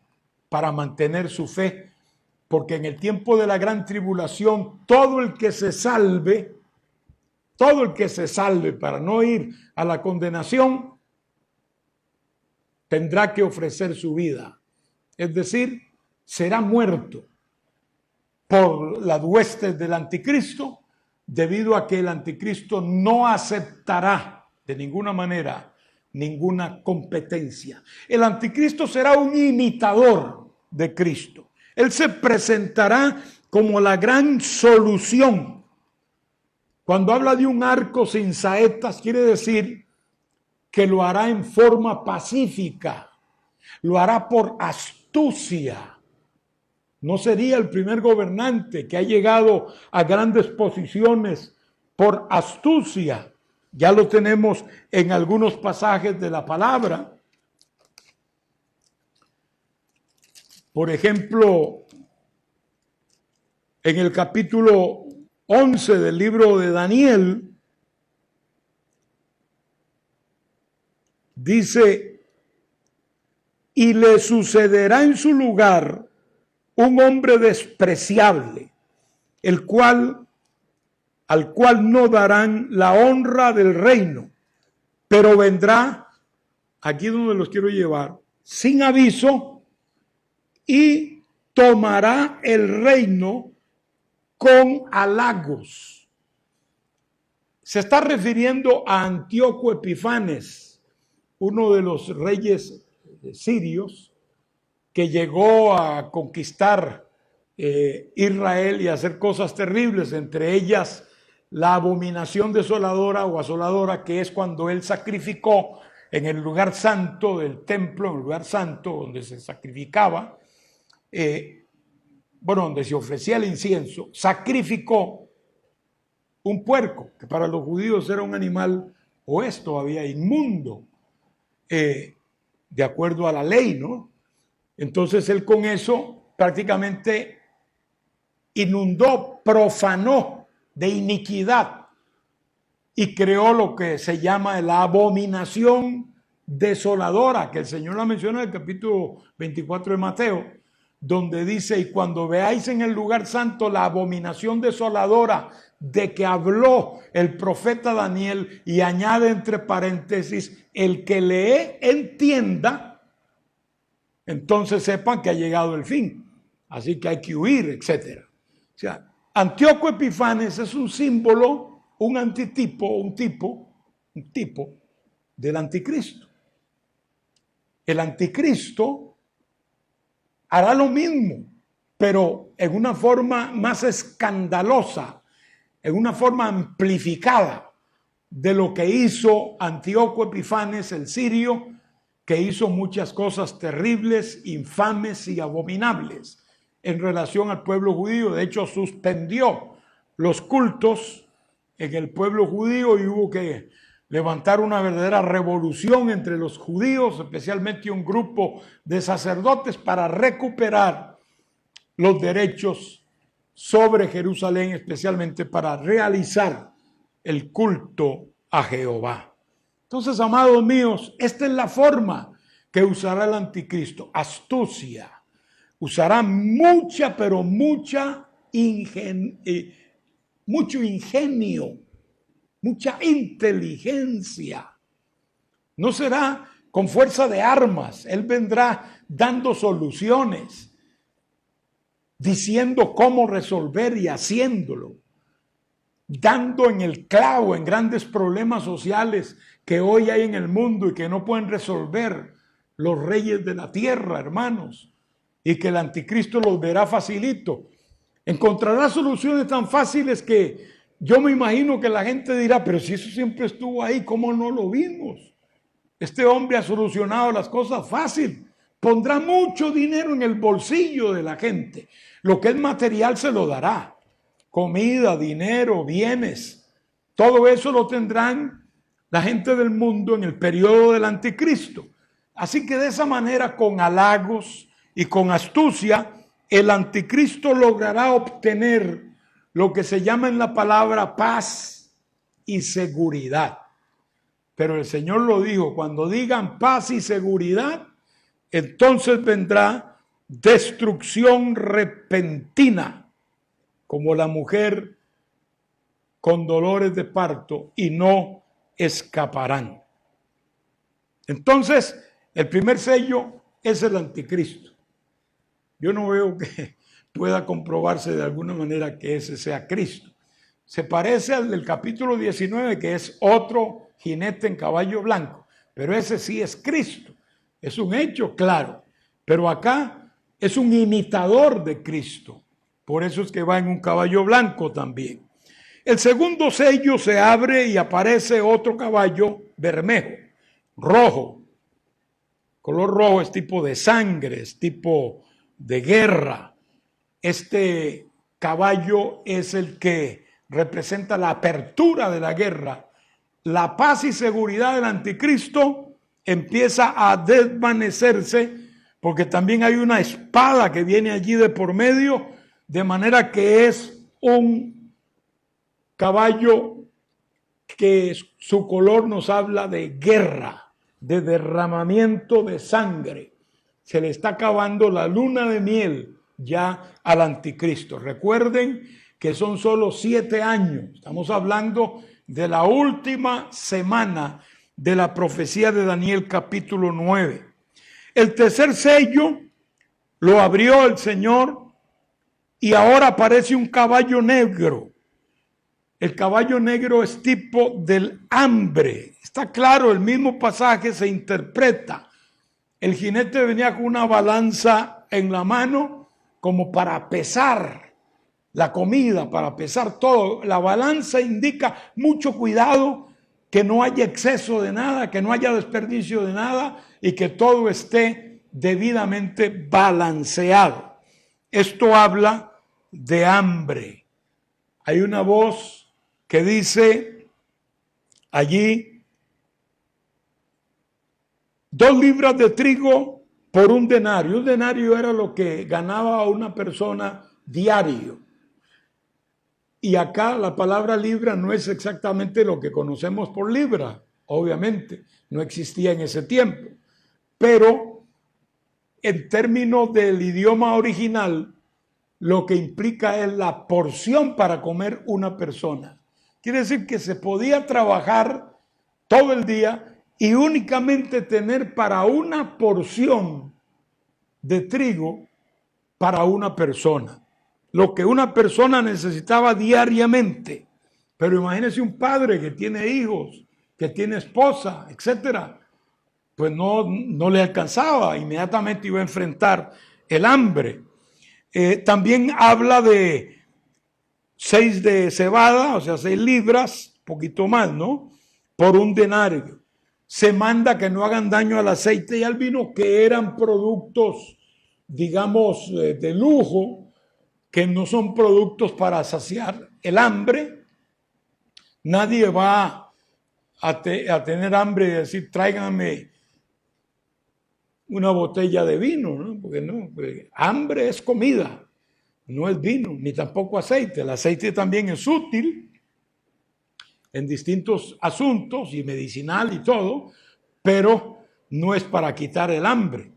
para mantener su fe, porque en el tiempo de la gran tribulación, todo el que se salve para no ir a la condenación, tendrá que ofrecer su vida. Es decir, será muerto por las huestes del anticristo, debido a que el anticristo no aceptará de ninguna manera ninguna competencia. El anticristo será un imitador de Cristo. Él se presentará como la gran solución. Cuando habla de un arco sin saetas, quiere decir que lo hará en forma pacífica, lo hará por astucia. No sería el primer gobernante que ha llegado a grandes posiciones por astucia. Ya lo tenemos en algunos pasajes de la palabra. Por ejemplo, en el capítulo 11 del libro de Daniel, dice, y le sucederá en su lugar un hombre despreciable, al cual no darán la honra del reino, pero vendrá, aquí es donde los quiero llevar, sin aviso, y tomará el reino con halagos. Se está refiriendo a Antíoco Epifanes, uno de los reyes sirios, que llegó a conquistar Israel y a hacer cosas terribles, entre ellas la abominación desoladora o asoladora, que es cuando él sacrificó en el lugar santo del templo, en el lugar santo donde se sacrificaba, donde se ofrecía el incienso, sacrificó un puerco, que para los judíos era un animal, o es todavía inmundo, de acuerdo a la ley, ¿no? Entonces él con eso prácticamente inundó, profanó de iniquidad y creó lo que se llama la abominación desoladora, que el Señor la menciona en el capítulo 24 de Mateo, donde dice: y cuando veáis en el lugar santo la abominación desoladora de que habló el profeta Daniel, y añade entre paréntesis, el que lee entienda, entonces sepan que ha llegado el fin, así que hay que huir, etc. O sea, Antíoco Epifanes es un símbolo, un antitipo, un tipo del anticristo. El anticristo hará lo mismo, pero en una forma más escandalosa, en una forma amplificada de lo que hizo Antíoco Epifanes el sirio, que hizo muchas cosas terribles, infames y abominables en relación al pueblo judío. De hecho, suspendió los cultos en el pueblo judío y hubo que levantar una verdadera revolución entre los judíos, especialmente un grupo de sacerdotes, para recuperar los derechos sobre Jerusalén, especialmente para realizar el culto a Jehová. Entonces, amados míos, esta es la forma que usará el anticristo: astucia. Usará mucha, pero mucho ingenio, mucha inteligencia. No será con fuerza de armas. Él vendrá dando soluciones, diciendo cómo resolver y haciéndolo, dando en el clavo en grandes problemas sociales que hoy hay en el mundo y que no pueden resolver los reyes de la tierra, hermanos, y que el anticristo los verá facilito. Encontrará soluciones tan fáciles que yo me imagino que la gente dirá: pero si eso siempre estuvo ahí, ¿cómo no lo vimos? Este hombre ha solucionado las cosas fácil. Pondrá mucho dinero en el bolsillo de la gente. Lo que es material se lo dará. Comida, dinero, bienes. Todo eso lo tendrán la gente del mundo en el periodo del anticristo. Así que de esa manera, con halagos y con astucia, el anticristo logrará obtener lo que se llama en la palabra paz y seguridad. Pero el Señor lo dijo: cuando digan paz y seguridad, entonces vendrá destrucción repentina, como la mujer con dolores de parto, y no escaparán. Entonces, el primer sello es el anticristo. Yo no veo que pueda comprobarse de alguna manera que ese sea Cristo. Se parece al del capítulo 19, que es otro jinete en caballo blanco, pero ese sí es Cristo. Es un hecho, claro, pero acá es un imitador de Cristo. Por eso es que va en un caballo blanco también. El segundo sello se abre y aparece otro caballo bermejo, rojo. Color rojo es tipo de sangre, es tipo de guerra. Este caballo es el que representa la apertura de la guerra. La paz y seguridad del anticristo empieza a desvanecerse, porque también hay una espada que viene allí de por medio, de manera que es un caballo que su color nos habla de guerra, de derramamiento de sangre. Se le está acabando la luna de miel ya al anticristo. Recuerden que son solo 7 años. Estamos hablando de la última semana de la profecía de Daniel capítulo 9. El tercer sello lo abrió el Señor y ahora aparece un caballo negro. El caballo negro es tipo del hambre. Está claro, el mismo pasaje se interpreta. El jinete venía con una balanza en la mano como para pesar la comida, para pesar todo. La balanza indica mucho cuidado, que no haya exceso de nada, que no haya desperdicio de nada y que todo esté debidamente balanceado. Esto habla de hambre. Hay una voz que dice allí: 2 libras de trigo por un denario. Un denario era lo que ganaba una persona diario. Y acá la palabra libra no es exactamente lo que conocemos por libra, obviamente, no existía en ese tiempo. Pero en términos del idioma original, lo que implica es la porción para comer una persona. Quiere decir que se podía trabajar todo el día y únicamente tener para una porción de trigo para una persona. Lo que una persona necesitaba diariamente. Pero imagínese un padre que tiene hijos, que tiene esposa, etcétera. Pues no le alcanzaba, inmediatamente iba a enfrentar el hambre. También habla de 6 de cebada, o sea, 6 libras, poquito más, ¿no? Por un denario. Se manda que no hagan daño al aceite y al vino, que eran productos, digamos, de lujo, que no son productos para saciar el hambre. Nadie va a tener hambre y decir, tráiganme una botella de vino, ¿no? Porque hambre es comida, no es vino, ni tampoco aceite. El aceite también es útil en distintos asuntos y medicinal y todo, pero no es para quitar el hambre.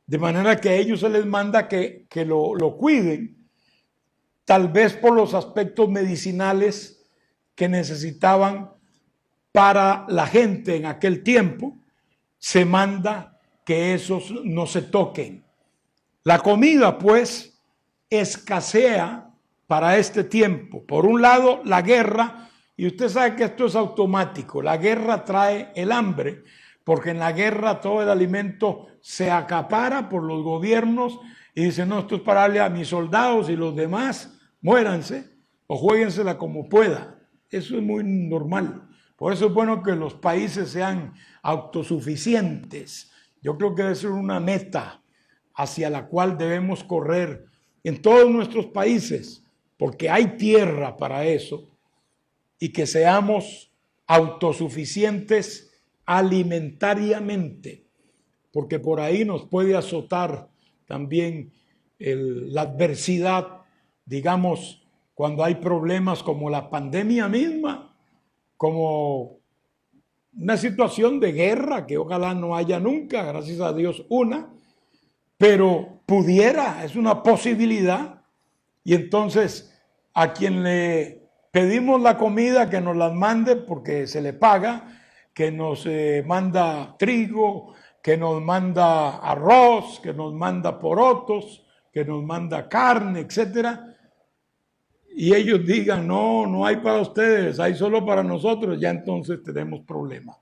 De manera que a ellos se les manda que lo cuiden, tal vez por los aspectos medicinales que necesitaban para la gente en aquel tiempo, se manda que esos no se toquen. La comida, pues, escasea para este tiempo. Por un lado, la guerra, y usted sabe que esto es automático, la guerra trae el hambre, porque en la guerra todo el alimento se acapara por los gobiernos y dicen, no, esto es para darle a mis soldados y los demás, muéranse o juéguensela como pueda. Eso es muy normal. Por eso es bueno que los países sean autosuficientes. Yo creo que debe ser una meta hacia la cual debemos correr en todos nuestros países, porque hay tierra para eso, y que seamos autosuficientes alimentariamente, porque por ahí nos puede azotar también la adversidad, digamos, cuando hay problemas como la pandemia misma, como una situación de guerra, que ojalá no haya nunca, gracias a Dios una, pero pudiera, es una posibilidad, y entonces a quien le pedimos la comida que nos la mande porque se le paga, que nos manda trigo, que nos manda arroz, que nos manda porotos, que nos manda carne, etcétera, y ellos digan, no hay para ustedes, hay solo para nosotros, ya entonces tenemos problemas.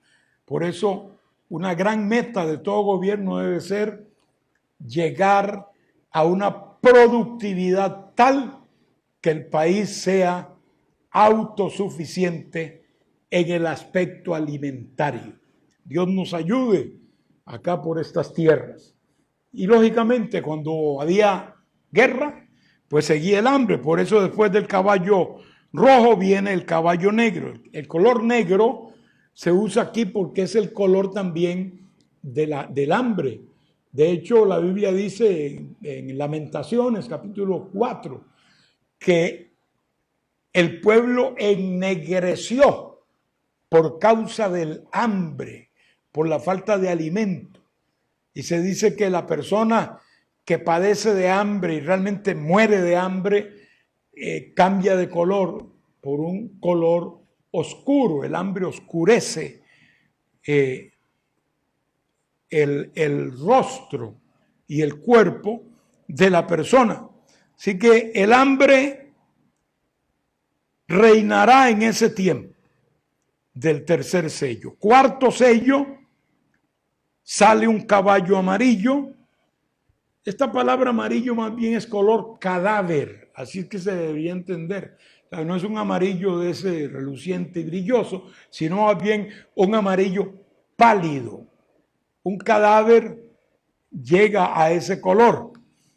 Por eso, una gran meta de todo gobierno debe ser llegar a una productividad tal que el país sea autosuficiente en el aspecto alimentario. Dios nos ayude acá por estas tierras. Y lógicamente, cuando había guerra, pues seguía el hambre. Por eso después del caballo rojo viene el caballo negro. El color negro se usa aquí porque es el color también del hambre. De hecho, la Biblia dice en Lamentaciones, capítulo 4, que el pueblo ennegreció por causa del hambre, por la falta de alimento. Y se dice que la persona que padece de hambre y realmente muere de hambre, cambia de color por un color oscuro. El hambre oscurece el rostro y el cuerpo de la persona. Así que el hambre reinará en ese tiempo del tercer sello. Cuarto sello, sale un caballo amarillo. Esta palabra amarillo más bien es color cadáver, así es que se debería entender. O sea, no es un amarillo de ese reluciente y brilloso, sino más bien un amarillo pálido. Un cadáver llega a ese color.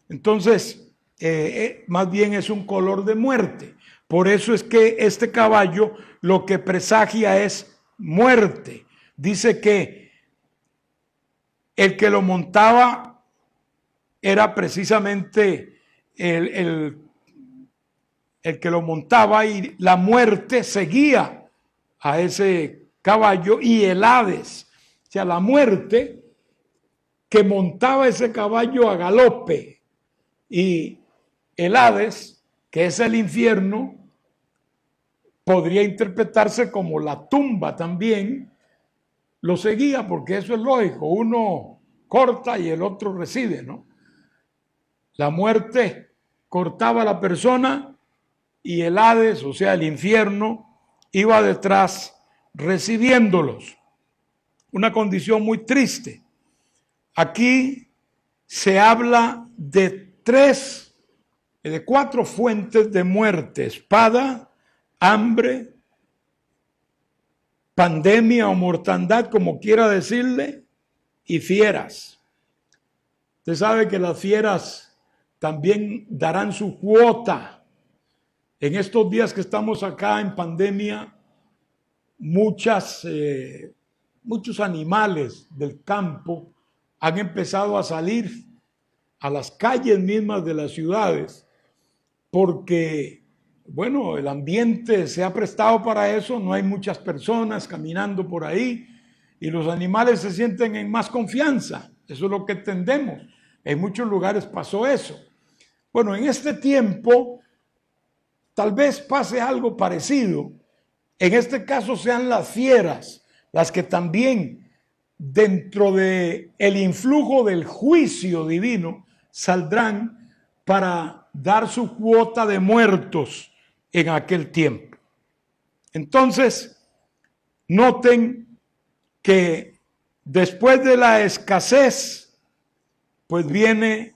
Entonces, más bien es un color de muerte. Por eso es que este caballo lo que presagia es muerte. Dice que el que lo montaba era precisamente el que lo montaba, y la muerte seguía a ese caballo, y el Hades, o sea, la muerte que montaba ese caballo a galope, y el Hades, que es el infierno, podría interpretarse como la tumba también, lo seguía, porque eso es lógico, uno corta y el otro recibe, ¿no? La muerte cortaba a la persona y el Hades, o sea, el infierno, iba detrás recibiéndolos. Una condición muy triste. Aquí se habla de cuatro fuentes de muerte: espada, hambre, pandemia o mortandad, como quiera decirle, y fieras. Usted sabe que las fieras también darán su cuota. En estos días que estamos acá en pandemia, muchos animales del campo han empezado a salir a las calles mismas de las ciudades, porque, bueno, el ambiente se ha prestado para eso, no hay muchas personas caminando por ahí y los animales se sienten en más confianza. Eso es lo que entendemos. En muchos lugares pasó eso. Bueno, en este tiempo tal vez pase algo parecido. En este caso sean las fieras las que también, dentro de el influjo del juicio divino, saldrán para dar su cuota de muertos en aquel tiempo. Entonces, noten que después de la escasez, pues viene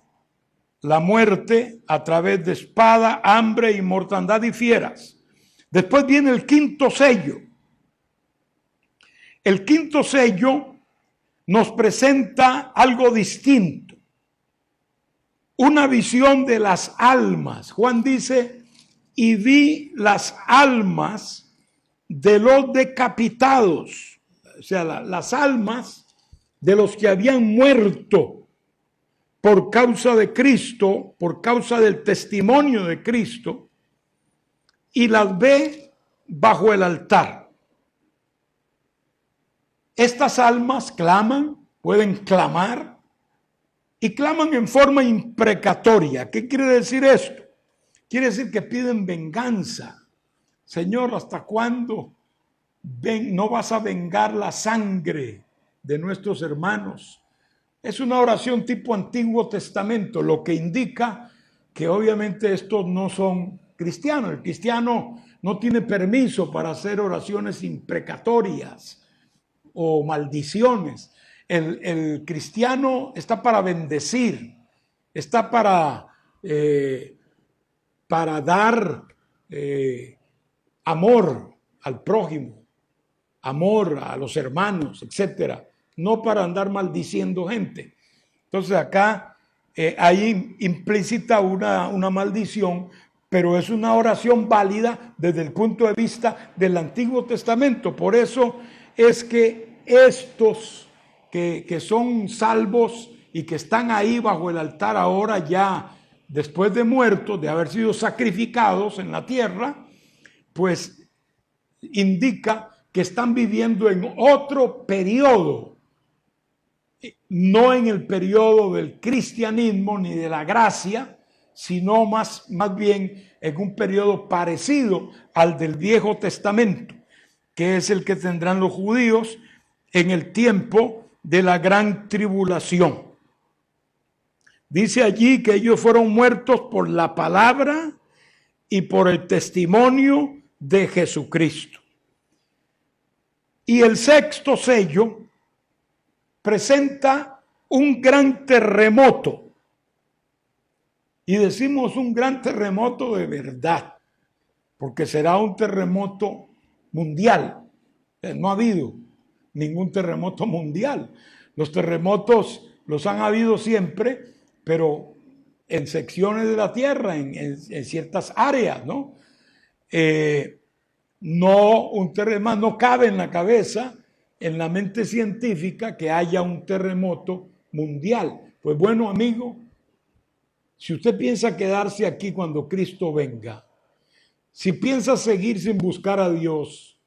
la muerte a través de espada, hambre y mortandad y fieras. Después viene el quinto sello. El quinto sello nos presenta algo distinto. Una visión de las almas. Juan dice, y vi las almas de los decapitados. O sea, las almas de los que habían muerto por causa de Cristo, por causa del testimonio de Cristo, y las ve bajo el altar. Estas almas claman, pueden clamar, y claman en forma imprecatoria. ¿Qué quiere decir esto? Quiere decir que piden venganza. Señor, ¿hasta cuándo no vas a vengar la sangre de nuestros hermanos? Es una oración tipo Antiguo Testamento, lo que indica que obviamente estos no son cristianos. El cristiano no tiene permiso para hacer oraciones imprecatorias o maldiciones. El cristiano está para bendecir, está para dar amor al prójimo, amor a los hermanos, etcétera, no para andar maldiciendo gente. Entonces acá hay implícita una maldición, pero es una oración válida desde el punto de vista del Antiguo Testamento. Por eso es que estos que son salvos y que están ahí bajo el altar ahora, ya después de muertos, de haber sido sacrificados en la tierra, pues indica que están viviendo en otro periodo, no en el periodo del cristianismo ni de la gracia, sino más bien en un periodo parecido al del Viejo Testamento, que es el que tendrán los judíos en el tiempo de la gran tribulación. Dice allí que ellos fueron muertos por la palabra y por el testimonio de Jesucristo. Y el sexto sello presenta un gran terremoto. Y decimos un gran terremoto de verdad, porque será un terremoto mundial. No ha habido ningún terremoto mundial. Los terremotos los han habido siempre, pero en secciones de la tierra, en ciertas áreas, ¿no? Un terremoto no cabe en la cabeza, en la mente científica, que haya un terremoto mundial. Pues bueno, amigo, Si usted piensa quedarse aquí cuando Cristo venga, si piensas seguir sin buscar a Dios,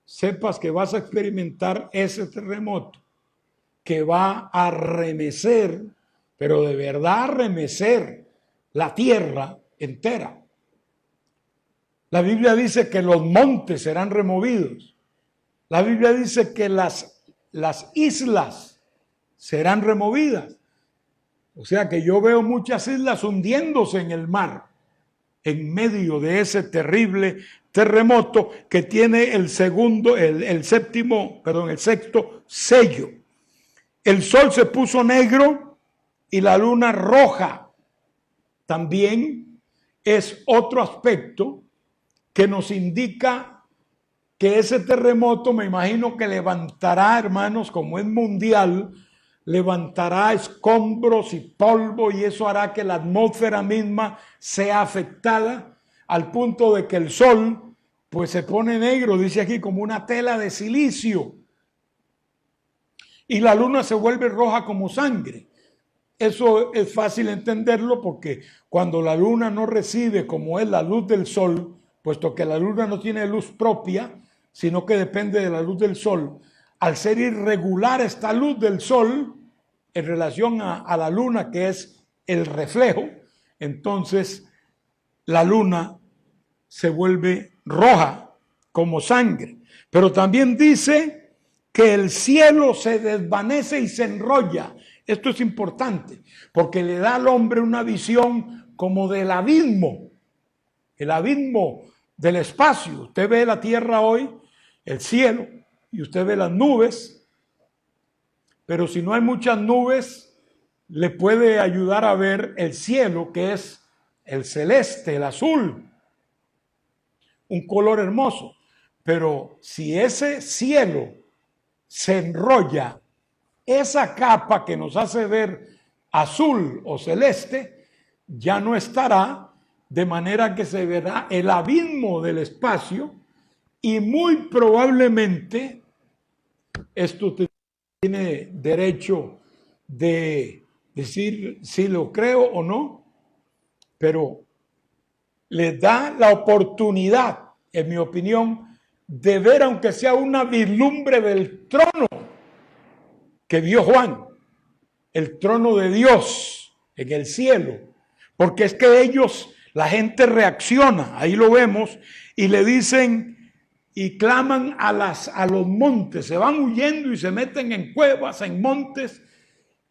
sepas que vas a experimentar ese terremoto que va a remecer, pero de verdad remecer la tierra entera. La Biblia dice que los montes serán removidos. La Biblia dice que las islas serán removidas. O sea que yo veo muchas islas hundiéndose en el mar, en medio de ese terrible terremoto que tiene el sexto sello. El sol se puso negro y la luna roja. También es otro aspecto que nos indica que ese terremoto, me imagino que levantará, hermanos, como es mundial, levantará escombros y polvo, y eso hará que la atmósfera misma sea afectada al punto de que el sol pues se pone negro, dice aquí, como una tela de silicio, y la luna se vuelve roja como sangre. Eso es fácil entenderlo porque cuando la luna no recibe, como es la luz del sol, puesto que la luna no tiene luz propia, sino que depende de la luz del sol, al ser irregular esta luz del sol en relación a la luna, que es el reflejo, entonces la luna se vuelve roja como sangre. Pero también dice que el cielo se desvanece y se enrolla. Esto es importante porque le da al hombre una visión como del abismo, el abismo del espacio. Usted ve la tierra hoy, el cielo, y usted ve las nubes, pero si no hay muchas nubes, le puede ayudar a ver el cielo, que es el celeste, el azul, un color hermoso. Pero si ese cielo se enrolla, esa capa que nos hace ver azul o celeste ya no estará, de manera que se verá el abismo del espacio, y muy probablemente, esto tiene derecho de decir si lo creo o no, pero le da la oportunidad, en mi opinión, de ver aunque sea una vislumbre del trono que vio Juan, el trono de Dios en el cielo, porque es que ellos, la gente reacciona, ahí lo vemos, y le dicen y claman a los montes, se van huyendo y se meten en cuevas, en montes,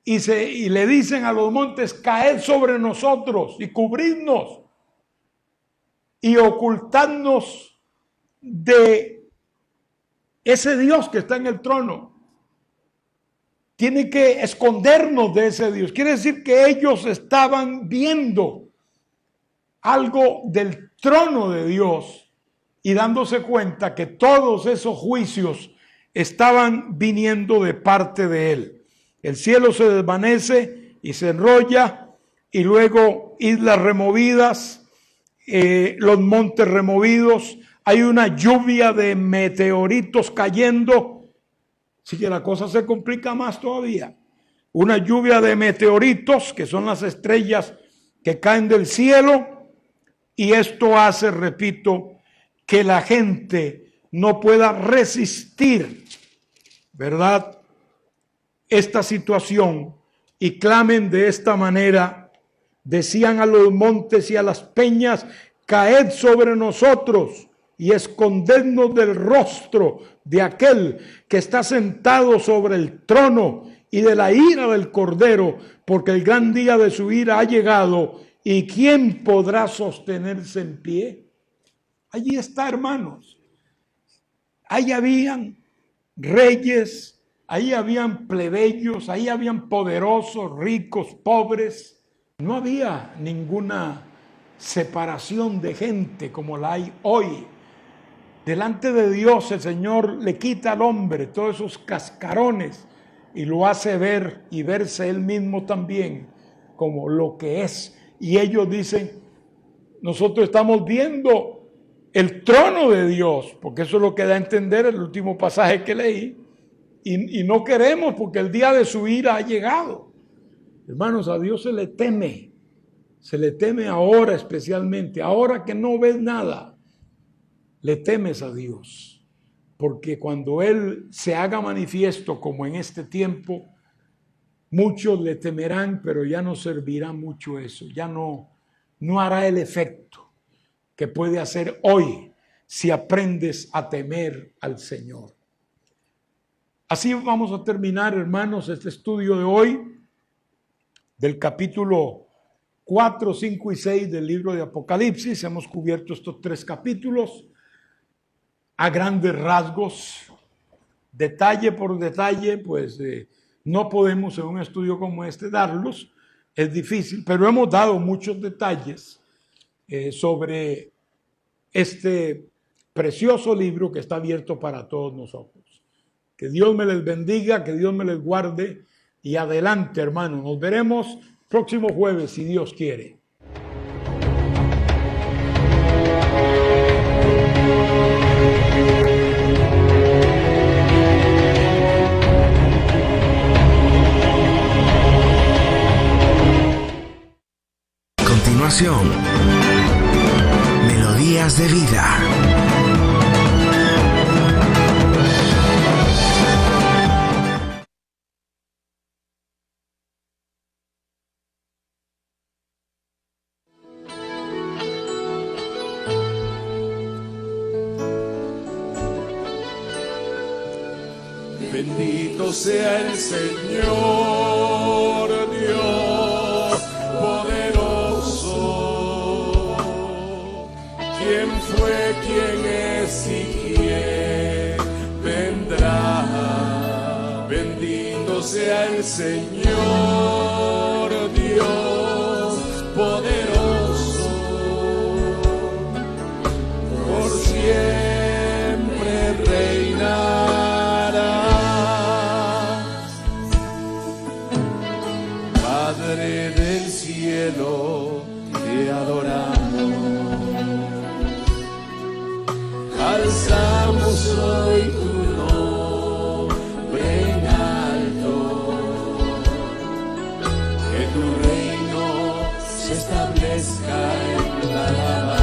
y le dicen a los montes: caed sobre nosotros y cubridnos y ocultadnos de ese Dios que está en el trono. Tiene que escondernos de ese Dios. Quiere decir que ellos estaban viendo algo del trono de Dios y dándose cuenta que todos esos juicios estaban viniendo de parte de Él. El cielo se desvanece y se enrolla, y luego islas removidas, los montes removidos, hay una lluvia de meteoritos cayendo. Así que la cosa se complica más todavía. Una lluvia de meteoritos, que son las estrellas que caen del cielo, y esto hace, repito, que la gente no pueda resistir, ¿verdad?, esta situación, y clamen de esta manera. Decían a los montes y a las peñas: caed sobre nosotros y escondednos del rostro de aquel que está sentado sobre el trono y de la ira del Cordero, porque el gran día de su ira ha llegado, y ¿quién podrá sostenerse en pie? Allí está, hermanos. Ahí habían reyes, ahí habían plebeyos, ahí habían poderosos, ricos, pobres. No había ninguna separación de gente como la hay hoy. Delante de Dios el Señor le quita al hombre todos esos cascarones y lo hace ver y verse él mismo también como lo que es. Y ellos dicen: nosotros estamos viendo el trono de Dios, porque eso es lo que da a entender el último pasaje que leí, y no queremos porque el día de su ira ha llegado. Hermanos, a Dios se le teme Se le teme ahora especialmente, ahora que no ves nada, le temes a Dios. Porque cuando Él se haga manifiesto como en este tiempo, muchos le temerán, pero ya no servirá mucho eso, ya no hará el efecto que puede hacer hoy si aprendes a temer al Señor. Así vamos a terminar, hermanos, este estudio de hoy del capítulo 4, 5 y 6 del libro de Apocalipsis. Hemos cubierto estos 3 capítulos a grandes rasgos, detalle por detalle, pues no podemos en un estudio como este darlos, es difícil, pero hemos dado muchos detalles sobre este precioso libro que está abierto para todos nosotros. Que Dios me les bendiga, que Dios me les guarde y adelante, hermano. Nos veremos próximo jueves, si Dios quiere.
A continuación, Melodías de Vida.
Bendito sea el Señor Dios poderoso, quien fue, quien es y quien vendrá. Bendito sea el Señor Dios poderoso, por siempre reinar. Padre del cielo, te adoramos, alzamos hoy tu nombre en alto, que tu reino se establezca en la alabanza.